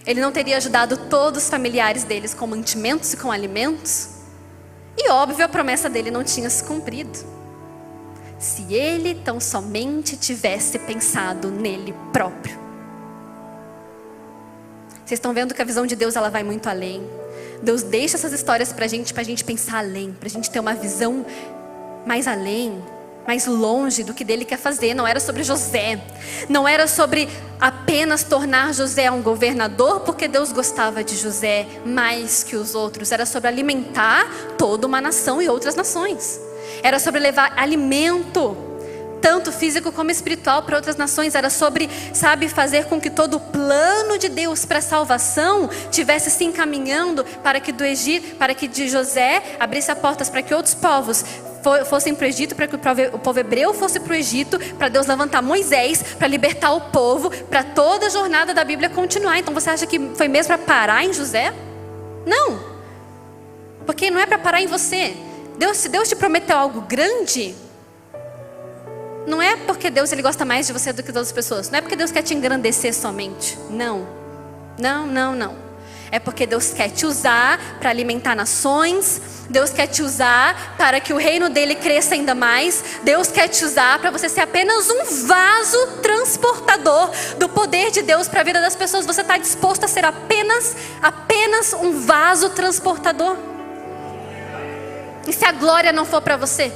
Ele não teria ajudado todos os familiares deles com mantimentos e com alimentos? E óbvio, a promessa dele não tinha se cumprido. Se ele tão somente tivesse pensado nele próprio. Vocês estão vendo que a visão de Deus, ela vai muito além. Deus deixa essas histórias pra gente pensar além, pra gente ter uma visão mais além, mais longe do que dele quer fazer. Não era sobre José, não era sobre apenas tornar José um governador porque Deus gostava de José mais que os outros. Era sobre alimentar toda uma nação e outras nações. Era sobre levar alimento, tanto físico como espiritual, para outras nações. Era sobre, fazer com que todo o plano de Deus para a salvação tivesse se encaminhando para que do Egito, para que de José abrisse as portas para que outros povos fossem para o Egito, para que o povo hebreu fosse para o Egito, para Deus levantar Moisés, para libertar o povo, para toda a jornada da Bíblia continuar. Então você acha que foi mesmo para parar em José? Não, porque não é para parar em você. Se Deus te prometeu algo grande, não é porque Deus ele gosta mais de você do que das outras pessoas. Não é porque Deus quer te engrandecer somente. Não. É porque Deus quer te usar para alimentar nações. Deus quer te usar para que o reino dele cresça ainda mais. Deus quer te usar para você ser apenas um vaso transportador do poder de Deus para a vida das pessoas. Você está disposto a ser apenas um vaso transportador? E se a glória não for para você?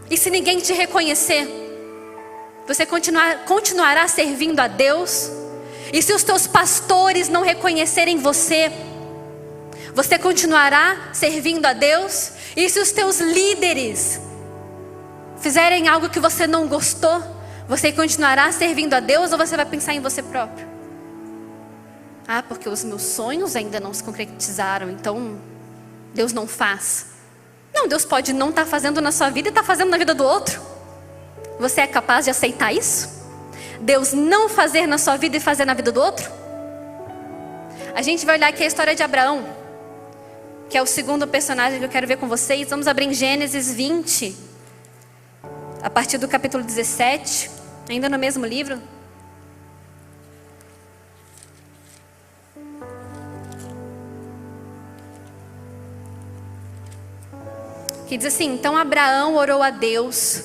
E se ninguém te reconhecer? Você continuará servindo a Deus? E se os teus pastores não reconhecerem você? Você continuará servindo a Deus? E se os teus líderes fizerem algo que você não gostou? Você continuará servindo a Deus ou você vai pensar em você próprio? Ah, porque os meus sonhos ainda não se concretizaram, então Deus não faz. Não, Deus pode não estar fazendo na sua vida e estar fazendo na vida do outro. Você é capaz de aceitar isso? Deus não fazer na sua vida e fazer na vida do outro? A gente vai olhar aqui a história de Abraão, que é o segundo personagem que eu quero ver com vocês. Vamos abrir em Gênesis 20, a partir do capítulo 17, ainda no mesmo livro. Que diz assim: então Abraão orou a Deus,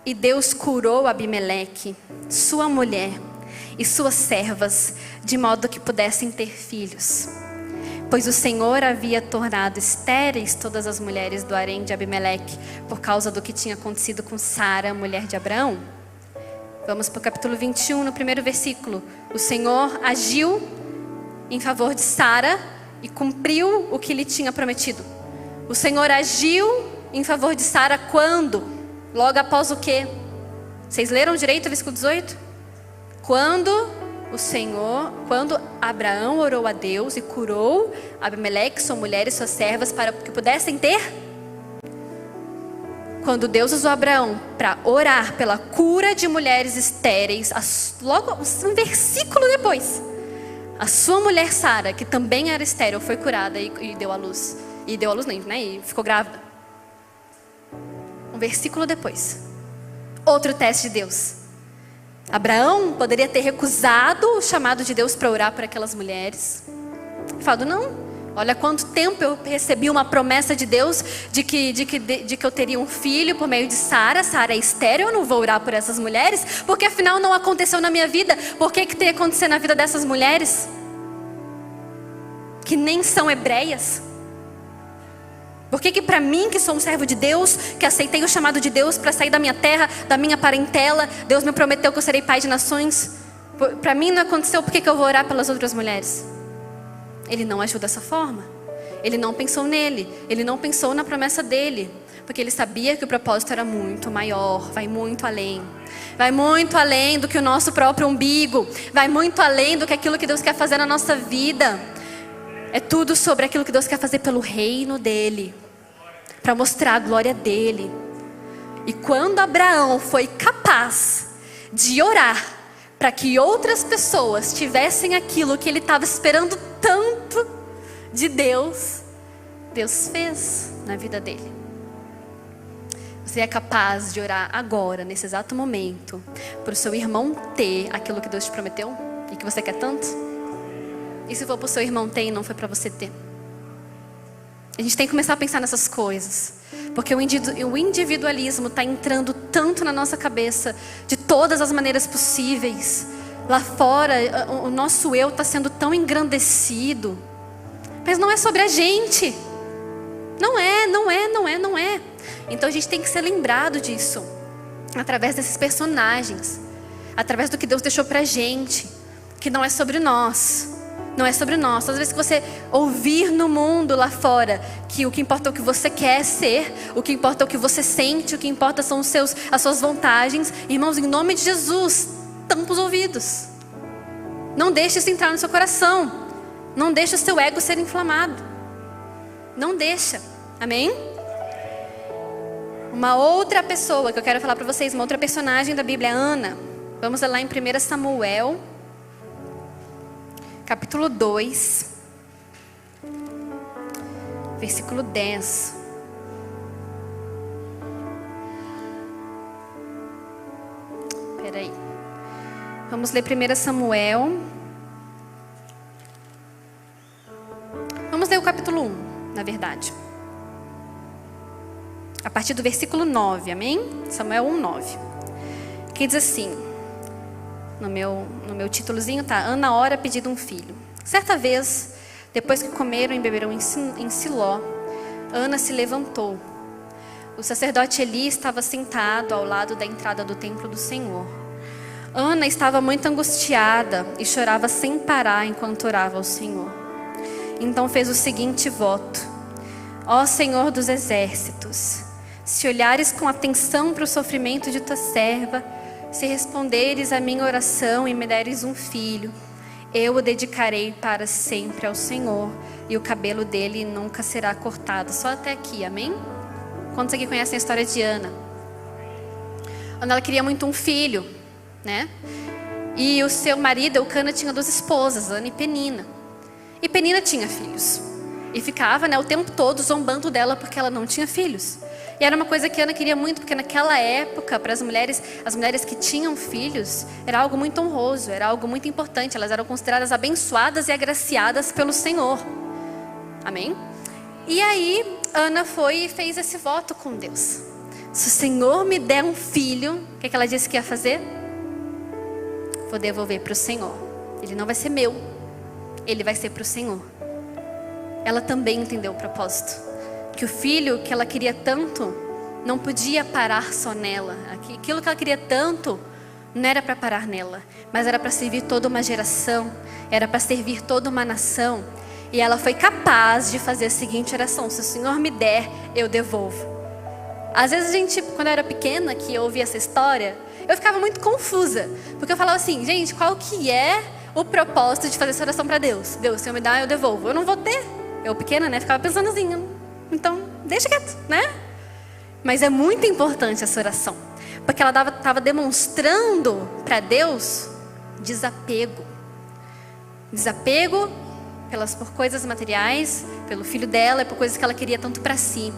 e Deus curou Abimeleque, sua mulher e suas servas, de modo que pudessem ter filhos. Pois o Senhor havia tornado estéreis todas as mulheres do harém de Abimeleque, por causa do que tinha acontecido com Sara, mulher de Abraão. Vamos para o capítulo 21, no primeiro versículo. O Senhor agiu em favor de Sara e cumpriu o que lhe tinha prometido. O Senhor agiu em favor de Sara quando? Logo após o quê? Vocês leram direito o versículo 18? Quando Abraão orou a Deus e curou Abimeleque, sua mulher e suas servas, para que pudessem ter. Quando Deus usou Abraão para orar pela cura de mulheres estéreis, logo um versículo depois, a sua mulher Sara, que também era estéril, foi curada e deu à luz. E deu à luz, né? E ficou grávida. Um versículo depois, outro teste de Deus. Abraão poderia ter recusado o chamado de Deus para orar por aquelas mulheres. Falado, não, olha quanto tempo eu recebi uma promessa de Deus de que eu teria um filho por meio de Sara. Sara é estéril, eu não vou orar por essas mulheres, porque afinal não aconteceu na minha vida. Por que tem que acontecer na vida dessas mulheres? Que nem são hebreias. Por que para mim, que sou um servo de Deus, que aceitei o chamado de Deus para sair da minha terra, da minha parentela, Deus me prometeu que eu serei pai de nações, para mim não aconteceu, por que eu vou orar pelas outras mulheres? Ele não agiu dessa forma. Ele não pensou nele, ele não pensou na promessa dele, porque ele sabia que o propósito era muito maior, vai muito além. Vai muito além do que o nosso próprio umbigo, vai muito além do que aquilo que Deus quer fazer na nossa vida. É tudo sobre aquilo que Deus quer fazer pelo reino dele, para mostrar a glória dele. E quando Abraão foi capaz de orar para que outras pessoas tivessem aquilo que ele estava esperando tanto de Deus, Deus fez na vida dele. Você é capaz de orar agora, nesse exato momento, para o seu irmão ter aquilo que Deus te prometeu e que você quer tanto? E se for para o seu irmão ter e não foi para você ter? A gente tem que começar a pensar nessas coisas. Porque o individualismo está entrando tanto na nossa cabeça, de todas as maneiras possíveis. Lá fora, o nosso eu está sendo tão engrandecido. Mas não é sobre a gente. Não é. Então a gente tem que ser lembrado disso. Através desses personagens. Através do que Deus deixou pra gente. Que não é sobre nós. Não é sobre nós. Às vezes que você ouvir no mundo lá fora que o que importa é o que você quer ser, o que importa é o que você sente, o que importa são as suas vontades. Irmãos, em nome de Jesus, tampa os ouvidos. Não deixe isso entrar no seu coração. Não deixe o seu ego ser inflamado. Não deixa. Amém? Uma outra pessoa que eu quero falar para vocês, uma outra personagem da Bíblia, Ana. Vamos lá em 1 Samuel. Capítulo 2, versículo 10. Espera aí. Vamos ler 1 Samuel. Vamos ler o capítulo 1, na verdade. A partir do versículo 9, amém? Samuel 1, 9. Que diz assim... No meu títulozinho tá: Ana ora pedindo um filho. Certa vez, depois que comeram e beberam em Siló, Ana se levantou. O sacerdote Eli estava sentado ao lado da entrada do templo do Senhor. Ana estava muito angustiada e chorava sem parar enquanto orava ao Senhor. Então fez o seguinte voto: Ó Senhor dos exércitos, se olhares com atenção para o sofrimento de tua serva, se responderes à minha oração e me deres um filho, eu o dedicarei para sempre ao Senhor, e o cabelo dele nunca será cortado. Só até aqui, amém? Quantos aqui conhecem a história de Ana? Ana, ela queria muito um filho, né? E o seu marido, Eucana, tinha 2 esposas, Ana e Penina. E Penina tinha filhos. E ficava, né, o tempo todo zombando dela porque ela não tinha filhos. E era uma coisa que Ana queria muito, porque naquela época, para as mulheres que tinham filhos, era algo muito honroso, era algo muito importante. Elas eram consideradas abençoadas e agraciadas pelo Senhor. Amém? E aí, Ana foi e fez esse voto com Deus. Se o Senhor me der um filho, o que ela disse que ia fazer? Vou devolver para o Senhor. Ele não vai ser meu, ele vai ser para o Senhor. Ela também entendeu o propósito. Que o filho que ela queria tanto não podia parar só nela. Aquilo que ela queria tanto não era para parar nela, mas era para servir toda uma geração, era para servir toda uma nação. E ela foi capaz de fazer a seguinte oração: se o Senhor me der, eu devolvo. Às vezes a gente, quando eu era pequena, que eu ouvia essa história, eu ficava muito confusa, porque eu falava assim: gente, qual que é o propósito de fazer essa oração para Deus? Deus, se eu me dar, eu devolvo. Eu não vou ter. Eu pequena, né, ficava pensando assim, então deixa quieto, né? Mas é muito importante essa oração, porque ela estava demonstrando para Deus desapego. Desapego por coisas materiais, pelo filho dela e por coisas que ela queria tanto para si.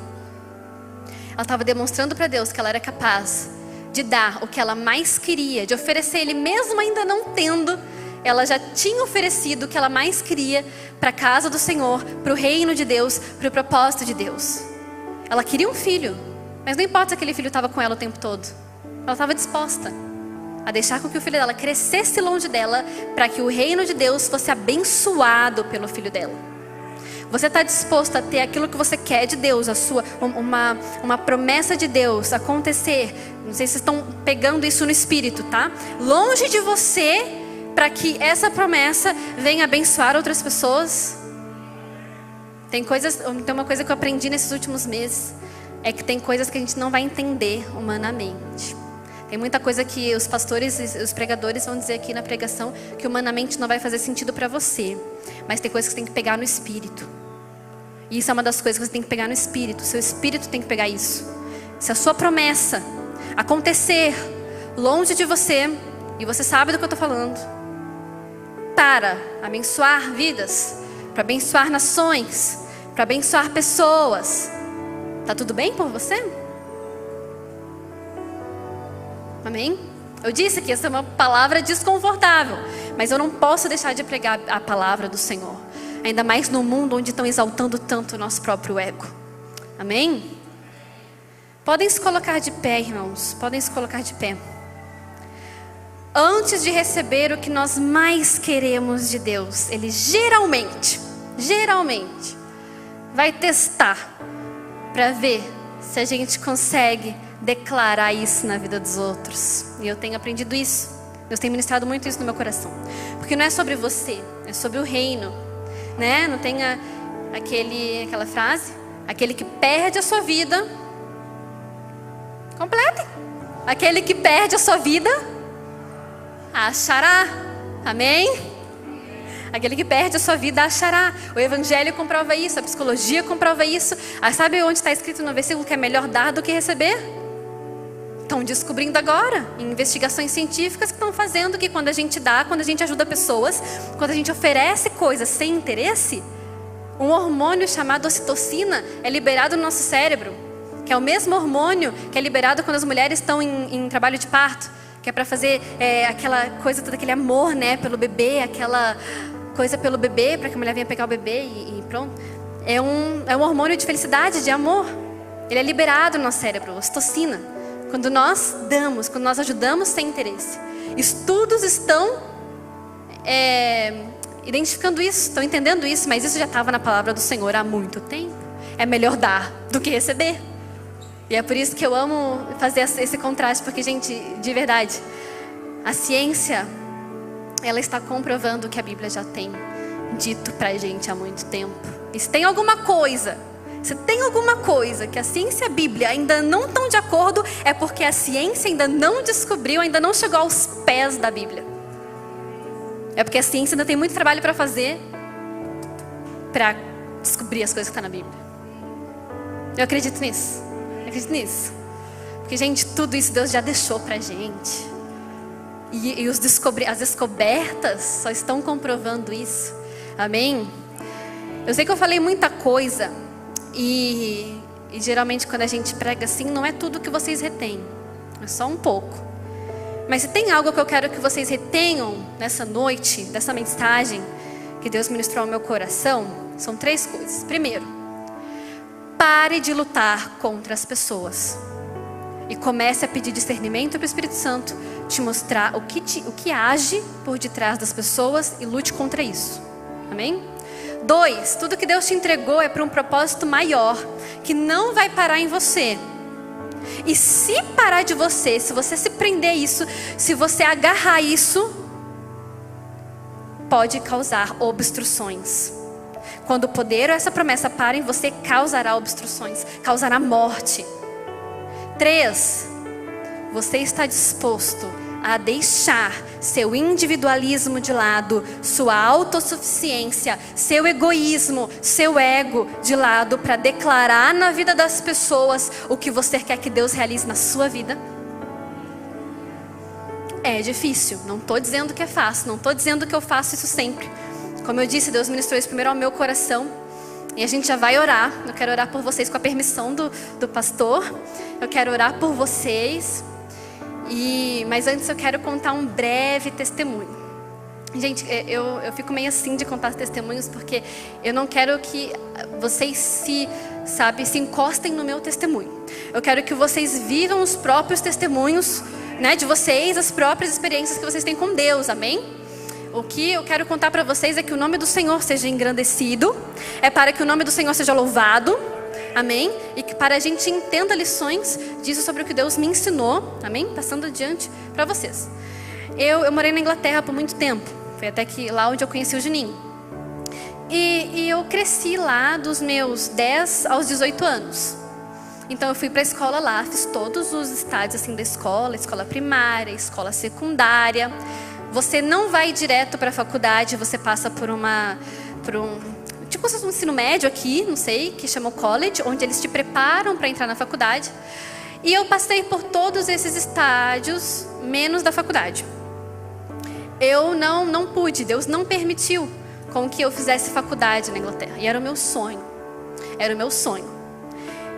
Ela estava demonstrando para Deus que ela era capaz de dar o que ela mais queria, de oferecer Ele mesmo ainda não tendo. Ela já tinha oferecido o que ela mais queria para a casa do Senhor, para o reino de Deus, para o propósito de Deus. Ela queria um filho, mas não importa se aquele filho estava com ela o tempo todo. Ela estava disposta a deixar com que o filho dela crescesse longe dela, para que o reino de Deus fosse abençoado pelo filho dela. Você está disposto a ter aquilo que você quer de Deus, uma promessa de Deus acontecer? Não sei se vocês estão pegando isso no espírito, tá? Longe de você, para que essa promessa venha abençoar outras pessoas. Tem uma coisa que eu aprendi nesses últimos meses, é que tem coisas que a gente não vai entender humanamente. Tem muita coisa que os pastores e os pregadores vão dizer aqui na pregação que humanamente não vai fazer sentido para você. Mas tem coisas que você tem que pegar no espírito. E isso é uma das coisas que você tem que pegar no espírito. O seu espírito tem que pegar isso. Se a sua promessa acontecer longe de você, e você sabe do que eu estou falando, para abençoar vidas, para abençoar nações, para abençoar pessoas, tá tudo bem por você? Amém? Eu disse que essa é uma palavra desconfortável, mas eu não posso deixar de pregar a palavra do Senhor. Ainda mais no mundo onde estão exaltando tanto o nosso próprio ego. Amém? Podem se colocar de pé, irmãos. Podem se colocar de pé. Antes de receber o que nós mais queremos de Deus, Ele geralmente, vai testar para ver se a gente consegue declarar isso na vida dos outros. E eu tenho aprendido isso. Deus tem ministrado muito isso no meu coração. Porque não é sobre você, é sobre o reino, né? Não tem aquela frase, aquele que perde a sua vida, completem. Aquele que perde a sua vida, achará. Amém? Aquele que perde a sua vida achará. O evangelho comprova isso, a psicologia comprova isso. Sabe onde está escrito no versículo que é melhor dar do que receber? Estão descobrindo agora, em investigações científicas que estão fazendo que quando a gente dá, quando a gente ajuda pessoas, quando a gente oferece coisas sem interesse, um hormônio chamado ocitocina é liberado no nosso cérebro, que é o mesmo hormônio que é liberado quando as mulheres estão em trabalho de parto, que é para fazer aquela coisa, todo aquele amor, né, pelo bebê, aquela coisa pelo bebê, para que a mulher venha pegar o bebê e pronto. É um hormônio de felicidade, de amor. Ele é liberado no nosso cérebro, ocitocina. Quando nós damos, quando nós ajudamos sem interesse. Estudos estão identificando isso, estão entendendo isso, mas isso já estava na palavra do Senhor há muito tempo. É melhor dar do que receber. E é por isso que eu amo fazer esse contraste, porque, gente, de verdade, a ciência, ela está comprovando o que a Bíblia já tem dito pra gente há muito tempo. E se tem alguma coisa que a ciência e a Bíblia ainda não estão de acordo, é porque a ciência ainda não descobriu, ainda não chegou aos pés da Bíblia. É porque a ciência ainda tem muito trabalho para fazer para descobrir as coisas que estão na Bíblia. Eu acredito nisso. Porque, gente, tudo isso Deus já deixou pra gente. E as descobertas só estão comprovando isso. Amém? Eu sei que eu falei muita coisa. E geralmente quando a gente prega assim, não é tudo que vocês retêm. É só um pouco. Mas se tem algo que eu quero que vocês retenham nessa noite, dessa mensagem que Deus ministrou ao meu coração, são 3 coisas. Primeiro, pare de lutar contra as pessoas. E comece a pedir discernimento para o Espírito Santo te mostrar o que age por detrás das pessoas e lute contra isso. Amém? 2, tudo que Deus te entregou é para um propósito maior, que não vai parar em você. E se parar de você, se você se prender a isso, se você agarrar isso, pode causar obstruções. Quando o poder ou essa promessa para em você, causará obstruções, causará morte. 3, você está disposto a deixar seu individualismo de lado, sua autossuficiência, seu egoísmo, seu ego de lado para declarar na vida das pessoas o que você quer que Deus realize na sua vida? É difícil, não estou dizendo que é fácil, não estou dizendo que eu faço isso sempre. Como eu disse, Deus ministrou isso primeiro ao meu coração. E a gente já vai orar. Eu quero orar por vocês com a permissão do pastor. Eu quero orar por vocês. Mas antes eu quero contar um breve testemunho. Gente, eu fico meio assim de contar testemunhos, porque eu não quero que vocês se encostem no meu testemunho. Eu quero que vocês vivam os próprios testemunhos, né, de vocês, as próprias experiências que vocês têm com Deus, amém? O que eu quero contar para vocês é que o nome do Senhor seja engrandecido, é para que o nome do Senhor seja louvado, amém? E que para a gente entenda lições disso sobre o que Deus me ensinou, amém? Passando adiante para vocês. Eu morei na Inglaterra por muito tempo, foi até que lá onde eu conheci o Juninho. E eu cresci lá dos meus 10 aos 18 anos. Então eu fui para a escola lá, fiz todos os estágios assim da escola primária, escola secundária. Você não vai direto para a faculdade, você passa por um tipo um ensino médio aqui, não sei, que chama college, onde eles te preparam para entrar na faculdade. E eu passei por todos esses estágios, menos da faculdade. Eu não pude, Deus não permitiu com que eu fizesse faculdade na Inglaterra. E era o meu sonho.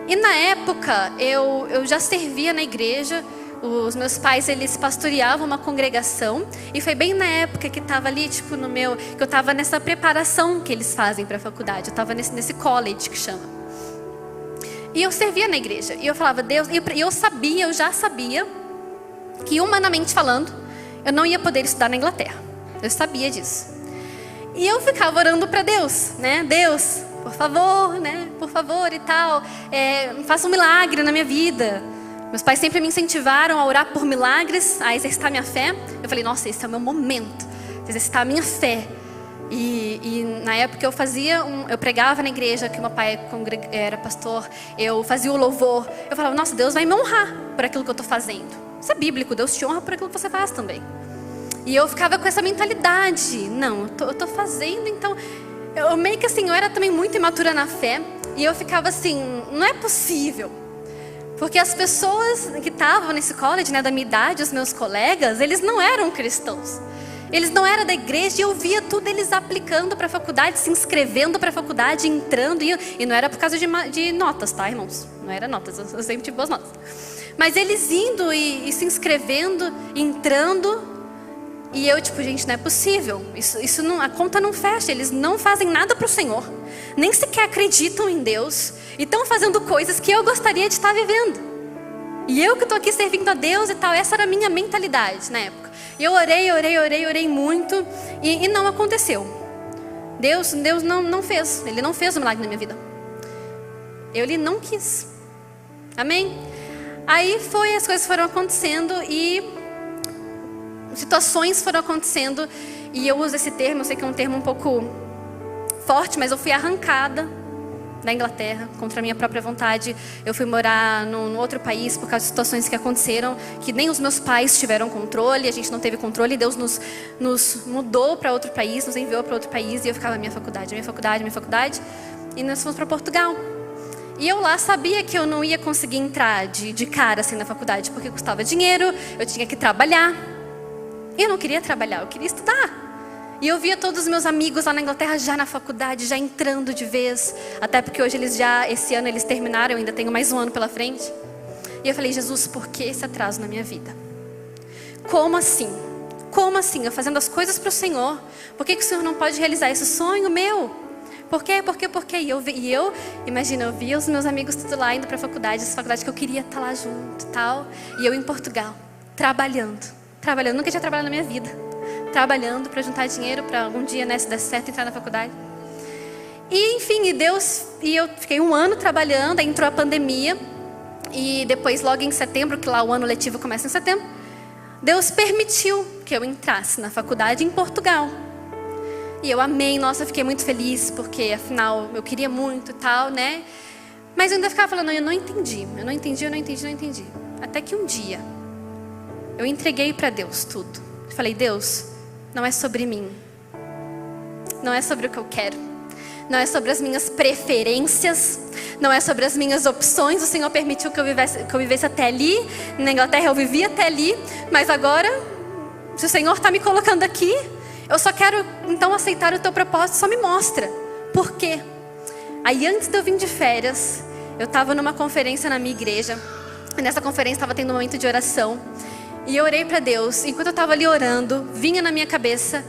E na época, eu já servia na igreja Os meus pais, eles pastoreavam uma congregação. E foi bem na época que estava ali, tipo, que eu estava nessa preparação que eles fazem para a faculdade. Eu estava nesse college que chama. E eu servia na igreja. E eu falava, Deus... E eu já sabia que, humanamente falando, eu não ia poder estudar na Inglaterra. Eu sabia disso. E eu ficava orando para Deus, né? Deus, por favor, né? Por favor e tal. Faça um milagre na minha vida. Meus pais sempre me incentivaram a orar por milagres, a exercitar minha fé. Eu falei, nossa, esse é o meu momento, exercitar a minha fé. E na época eu pregava na igreja, que meu pai era pastor, eu fazia o louvor. Eu falava, nossa, Deus vai me honrar por aquilo que eu estou fazendo. Isso é bíblico, Deus te honra por aquilo que você faz também. E eu ficava com essa mentalidade, não, eu estou fazendo, então... Eu meio que assim, eu era também muito imatura na fé. E eu ficava assim, não é possível. Porque as pessoas que estavam nesse college, né, da minha idade, os meus colegas, eles não eram cristãos. Eles não eram da igreja e eu via tudo eles aplicando para a faculdade, se inscrevendo para a faculdade, entrando. E não era por causa de notas, tá, irmãos? Não era notas, eu sempre tive boas notas. Mas eles indo e se inscrevendo, entrando. E eu, tipo, gente, não é possível. Isso não, a conta não fecha. Eles não fazem nada para o Senhor. Nem sequer acreditam em Deus. E estão fazendo coisas que eu gostaria de estar vivendo. E eu que estou aqui servindo a Deus e tal. Essa era a minha mentalidade na época. E eu orei muito. E não aconteceu. Deus não fez. Ele não fez o milagre na minha vida. Ele não quis. Amém? Aí as coisas foram acontecendo e... situações foram acontecendo. E eu uso esse termo, eu sei que é um termo um pouco forte, mas eu fui arrancada da Inglaterra contra a minha própria vontade. Eu fui morar num outro país por causa de situações que aconteceram, que nem os meus pais tiveram controle, a gente não teve controle. Deus nos mudou para outro país, nos enviou para outro país. E eu ficava minha faculdade. E nós fomos para Portugal. E eu lá sabia que eu não ia conseguir entrar de cara assim na faculdade, porque custava dinheiro, eu tinha que trabalhar. Eu não queria trabalhar, eu queria estudar. E eu via todos os meus amigos lá na Inglaterra já na faculdade, já entrando de vez. Até porque hoje esse ano eles terminaram, eu ainda tenho mais um ano pela frente. E eu falei, Jesus, por que esse atraso na minha vida? Como assim? Como assim? Eu fazendo as coisas para o Senhor. Por que o Senhor não pode realizar esse sonho meu? Por quê? E eu imagina, eu via os meus amigos tudo lá, indo para a faculdade, essa faculdade que eu queria estar lá junto e tal. E eu em Portugal, trabalhando. Nunca tinha trabalhado na minha vida. Trabalhando para juntar dinheiro para algum dia, né, se der certo, entrar na faculdade. E enfim, eu fiquei um ano trabalhando, aí entrou a pandemia. E depois, logo em setembro, que lá o ano letivo começa em setembro, Deus permitiu que eu entrasse na faculdade em Portugal. E eu amei, nossa, eu fiquei muito feliz, porque afinal eu queria muito e tal, né? Mas eu ainda ficava falando, eu não entendi. Até que um dia eu entreguei para Deus tudo. Eu falei, Deus, não é sobre mim. Não é sobre o que eu quero. Não é sobre as minhas preferências. Não é sobre as minhas opções. O Senhor permitiu que eu vivesse até ali. Na Inglaterra eu vivi até ali. Mas agora, se o Senhor está me colocando aqui, eu só quero então aceitar o teu propósito. Só me mostra. Por quê? Aí antes de eu vir de férias, eu estava numa conferência na minha igreja. E nessa conferência estava tendo um momento de oração. E eu orei para Deus. Enquanto eu estava ali orando, vinha na minha cabeça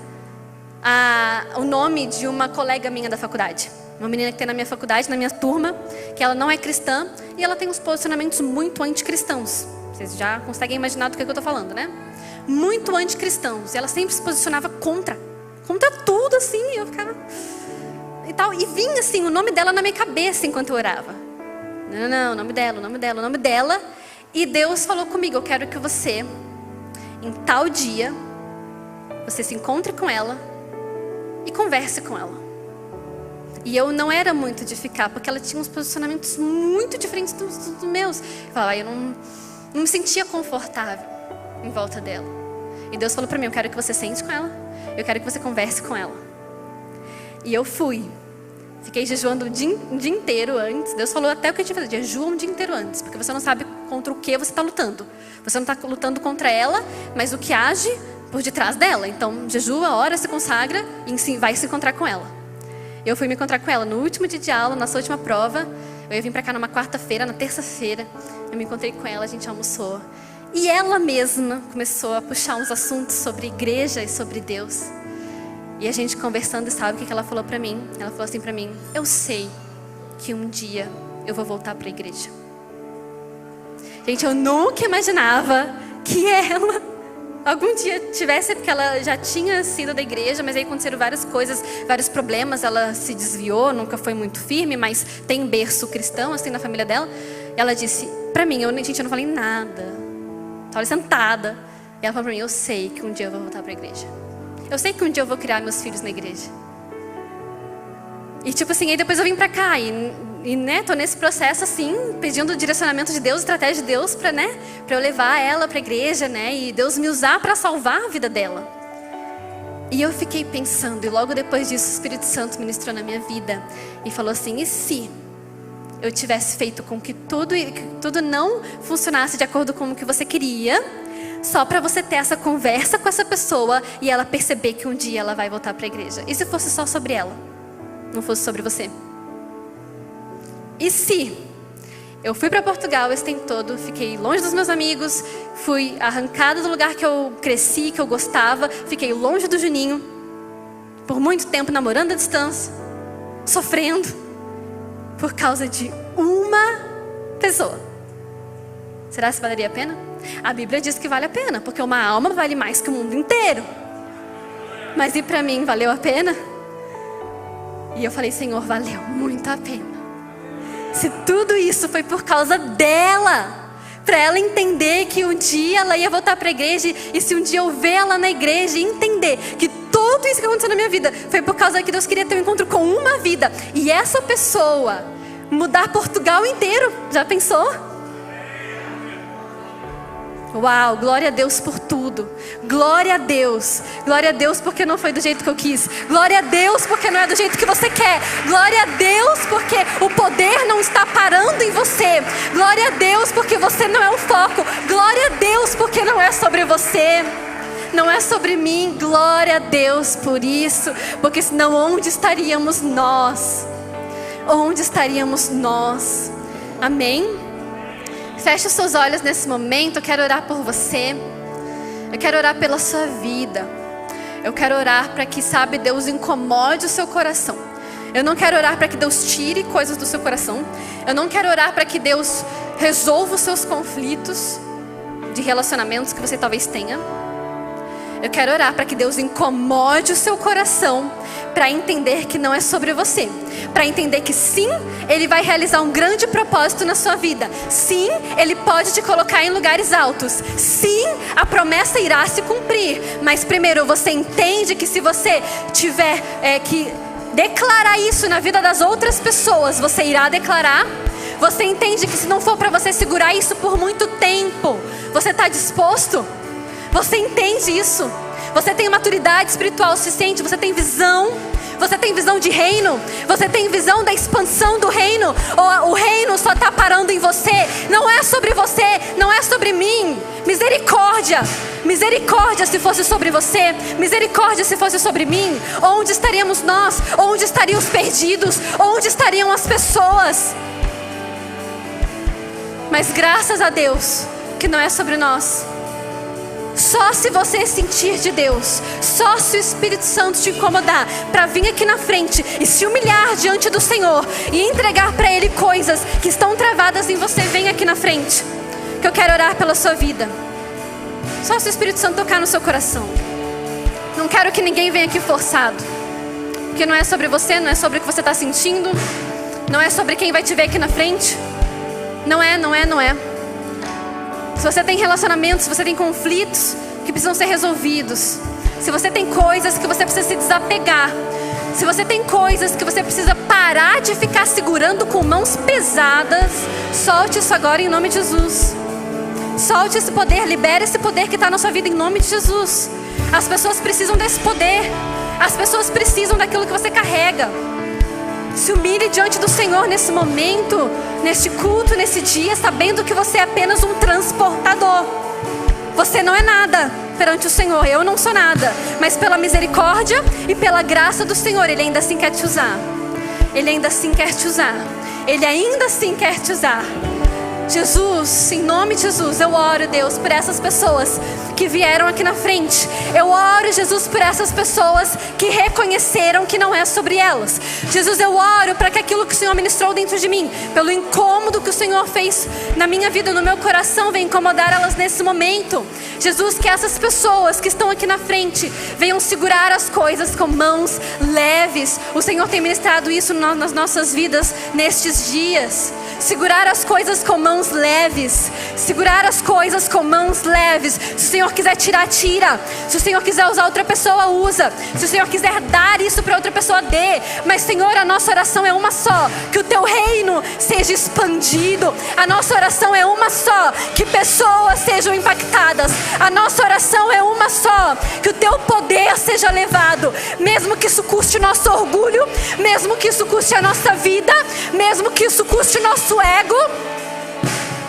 o nome de uma colega minha da faculdade. Uma menina que tem na minha faculdade, na minha turma, que ela não é cristã. E ela tem uns posicionamentos muito anticristãos. Vocês já conseguem imaginar do que eu estou falando, né? Muito anticristãos. E ela sempre se posicionava contra tudo, assim. Eu ficava... E tal. E vinha assim o nome dela na minha cabeça enquanto eu orava. Não, o nome dela. E Deus falou comigo, eu quero que você, em tal dia, você se encontre com ela e converse com ela. E eu não era muito de ficar, porque ela tinha uns posicionamentos muito diferentes dos meus. Eu não me sentia confortável em volta dela. E Deus falou para mim, eu quero que você sente com ela, eu quero que você converse com ela. E eu fui. Fiquei jejuando um dia inteiro antes. Deus falou até o que eu tinha que fazer. Jejua um dia inteiro antes. Porque você não sabe contra o que você está lutando. Você não está lutando contra ela, mas o que age por detrás dela. Então, jejua, ora, se consagra e vai se encontrar com ela. Eu fui me encontrar com ela no último dia de aula, na sua última prova. Eu ia vir para cá numa quarta-feira, na terça-feira. Eu me encontrei com ela, a gente almoçou. E ela mesma começou a puxar uns assuntos sobre igreja e sobre Deus. E a gente conversando, sabe o que ela falou pra mim? Ela falou assim pra mim: eu sei que um dia eu vou voltar pra igreja. Gente, eu nunca imaginava que ela algum dia tivesse, porque ela já tinha sido da igreja, mas aí aconteceram várias coisas, vários problemas, ela se desviou, nunca foi muito firme, mas tem berço cristão assim na família dela. E ela disse pra mim, eu não falei nada. Estava sentada. E ela falou pra mim: eu sei que um dia eu vou voltar pra igreja. Eu sei que um dia eu vou criar meus filhos na igreja. E tipo assim, aí depois eu vim pra cá e né, tô nesse processo assim, pedindo o direcionamento de Deus, estratégia de Deus pra eu levar ela pra igreja, né? E Deus me usar pra salvar a vida dela. E eu fiquei pensando, e logo depois disso o Espírito Santo ministrou na minha vida e falou assim: e se eu tivesse feito com que tudo não funcionasse de acordo com o que você queria, só para você ter essa conversa com essa pessoa e ela perceber que um dia ela vai voltar para a igreja? E se fosse só sobre ela, não fosse sobre você? E se eu fui para Portugal esse tempo todo, fiquei longe dos meus amigos, fui arrancada do lugar que eu cresci, que eu gostava, fiquei longe do Juninho, por muito tempo namorando à distância, sofrendo, por causa de uma pessoa? Será que valeria a pena? A Bíblia diz que vale a pena, porque uma alma vale mais que o mundo inteiro. Mas e pra mim, valeu a pena? E eu falei: Senhor, valeu muito a pena. Se tudo isso foi por causa dela, para ela entender que um dia ela ia voltar para a igreja, e se um dia eu ver ela na igreja e entender que tudo isso que aconteceu na minha vida foi por causa que Deus queria ter um encontro com uma vida, e essa pessoa mudar Portugal inteiro, já pensou? Uau, glória a Deus por tudo. Glória a Deus porque não foi do jeito que eu quis. Glória a Deus porque não é do jeito que você quer. Glória a Deus porque o poder não está parando em você. Glória a Deus porque você não é o foco. Glória a Deus porque não é sobre você, não é sobre mim. Glória a Deus por isso, porque senão onde estaríamos nós? Onde estaríamos nós? Amém? Feche os seus olhos nesse momento. Eu quero orar por você. Eu quero orar pela sua vida. Eu quero orar para que, sabe, Deus incomode o seu coração. Eu não quero orar para que Deus tire coisas do seu coração. Eu não quero orar para que Deus resolva os seus conflitos de relacionamentos que você talvez tenha. Eu quero orar para que Deus incomode o seu coração, para entender que não é sobre você, para entender que sim, Ele vai realizar um grande propósito na sua vida. Sim, Ele pode te colocar em lugares altos. Sim, a promessa irá se cumprir. Mas primeiro você entende que se você tiver que declarar isso na vida das outras pessoas, você irá declarar. Você entende que se não for para você segurar isso por muito tempo, você está disposto? Você entende isso? Você tem maturidade espiritual suficiente? Você tem visão? Você tem visão de reino? Você tem visão da expansão do reino? Ou o reino só está parando em você? Não é sobre você, não é sobre mim. Misericórdia, misericórdia se fosse sobre você, misericórdia se fosse sobre mim. Onde estaríamos nós? Onde estariam os perdidos? Onde estariam as pessoas? Mas graças a Deus que não é sobre nós. Só se você sentir de Deus, só se o Espírito Santo te incomodar para vir aqui na frente e se humilhar diante do Senhor e entregar para Ele coisas que estão travadas em você, vem aqui na frente, que eu quero orar pela sua vida. Só se o Espírito Santo tocar no seu coração. Não quero que ninguém venha aqui forçado, porque não é sobre você, não é sobre o que você está sentindo, não é sobre quem vai te ver aqui na frente. Não é. Se você tem relacionamentos, se você tem conflitos que precisam ser resolvidos, se você tem coisas que você precisa se desapegar, se você tem coisas que você precisa parar de ficar segurando com mãos pesadas, solte isso agora em nome de Jesus. Solte esse poder, libere esse poder que está na sua vida em nome de Jesus. As pessoas precisam desse poder. As pessoas precisam daquilo que você carrega. Se humilhe diante do Senhor nesse momento, neste culto, nesse dia, sabendo que você é apenas um transportador. Você não é nada perante o Senhor. Eu não sou nada, mas pela misericórdia e pela graça do Senhor, Ele ainda assim quer te usar. Ele ainda assim quer te usar. Ele ainda assim quer te usar. Jesus, em nome de Jesus, eu oro, Deus, por essas pessoas que vieram aqui na frente. Eu oro, Jesus, por essas pessoas que reconheceram que não é sobre elas. Jesus, eu oro para que aquilo que o Senhor ministrou dentro de mim, pelo incômodo que o Senhor fez na minha vida, no meu coração, venha incomodar elas nesse momento. Jesus, que essas pessoas que estão aqui na frente venham segurar as coisas com mãos leves. O Senhor tem ministrado isso nas nossas vidas nestes dias. Segurar as coisas com mãos leves. Segurar as coisas com mãos leves. Se o Senhor quiser tirar, tira. Se o Senhor quiser usar outra pessoa, usa. Se o Senhor quiser dar isso para outra pessoa, dê. Mas, Senhor, a nossa oração é uma só: que o Teu reino seja expandido. A nossa oração é uma só: que pessoas sejam impactadas. A nossa oração é uma só: que o Teu poder seja levado. Mesmo que isso custe o nosso orgulho, mesmo que isso custe a nossa vida, mesmo que isso custe o nosso ego,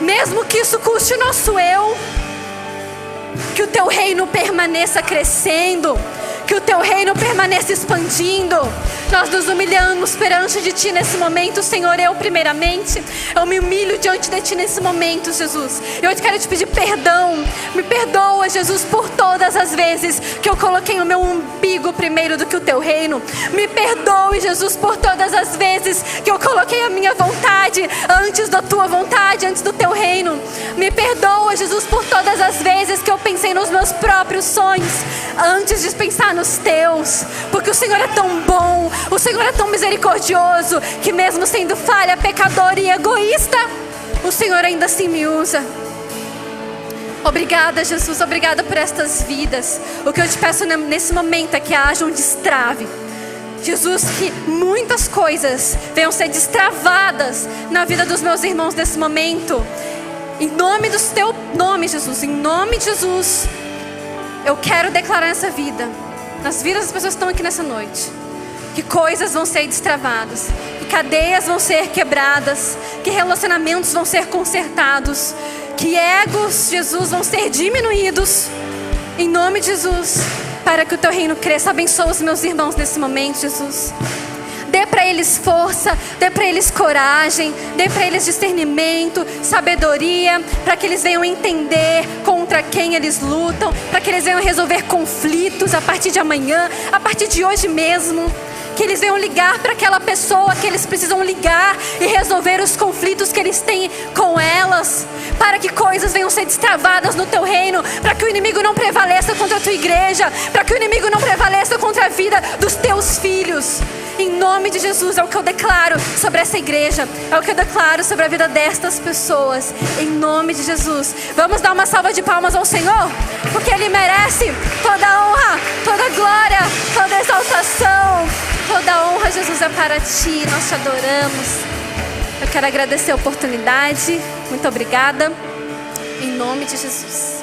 mesmo que isso custe o nosso eu, que o Teu reino permaneça crescendo, que o Teu reino permaneça expandindo. Nós nos humilhamos perante de Ti nesse momento, Senhor. Eu primeiramente, eu me humilho diante de Ti nesse momento, Jesus. Eu quero Te pedir perdão. Me perdoa, Jesus, por todas as vezes que eu coloquei o meu umbigo primeiro do que o Teu reino. Me perdoe, Jesus, por todas as vezes que eu coloquei a minha vontade antes da Tua vontade, antes do Teu reino. Me perdoa, Jesus, por todas as vezes que eu pensei nos meus próprios sonhos antes de pensar nos Teus. Porque o Senhor é tão bom, o Senhor é tão misericordioso, que mesmo sendo falha, pecador e egoísta, o Senhor ainda assim me usa. Obrigada, Jesus, obrigada por estas vidas. O que eu Te peço nesse momento é que haja um destrave, Jesus, que muitas coisas venham ser destravadas na vida dos meus irmãos nesse momento. Em nome do Teu nome, Jesus, em nome de Jesus, eu quero declarar essa vida, nas vidas das pessoas que estão aqui nessa noite, que coisas vão ser destravadas, que cadeias vão ser quebradas, que relacionamentos vão ser consertados, que egos, Jesus, vão ser diminuídos, em nome de Jesus, para que o Teu reino cresça. Abençoa os meus irmãos nesse momento, Jesus. Dê para eles força, dê para eles coragem, dê para eles discernimento, sabedoria, para que eles venham entender contra quem eles lutam, para que eles venham resolver conflitos a partir de amanhã, a partir de hoje mesmo. Que eles venham ligar para aquela pessoa que eles precisam ligar e resolver os conflitos que eles têm com elas, para que coisas venham ser destravadas no Teu reino, para que o inimigo não prevaleça contra a Tua igreja, para que o inimigo não prevaleça contra a vida dos Teus filhos. Em nome de Jesus, é o que eu declaro sobre essa igreja, é o que eu declaro sobre a vida destas pessoas, em nome de Jesus. Vamos dar uma salva de palmas ao Senhor, porque Ele merece toda a honra, toda a glória, toda a exaltação. Toda a honra, Jesus, é para Ti, nós Te adoramos. Eu quero agradecer a oportunidade, muito obrigada, em nome de Jesus.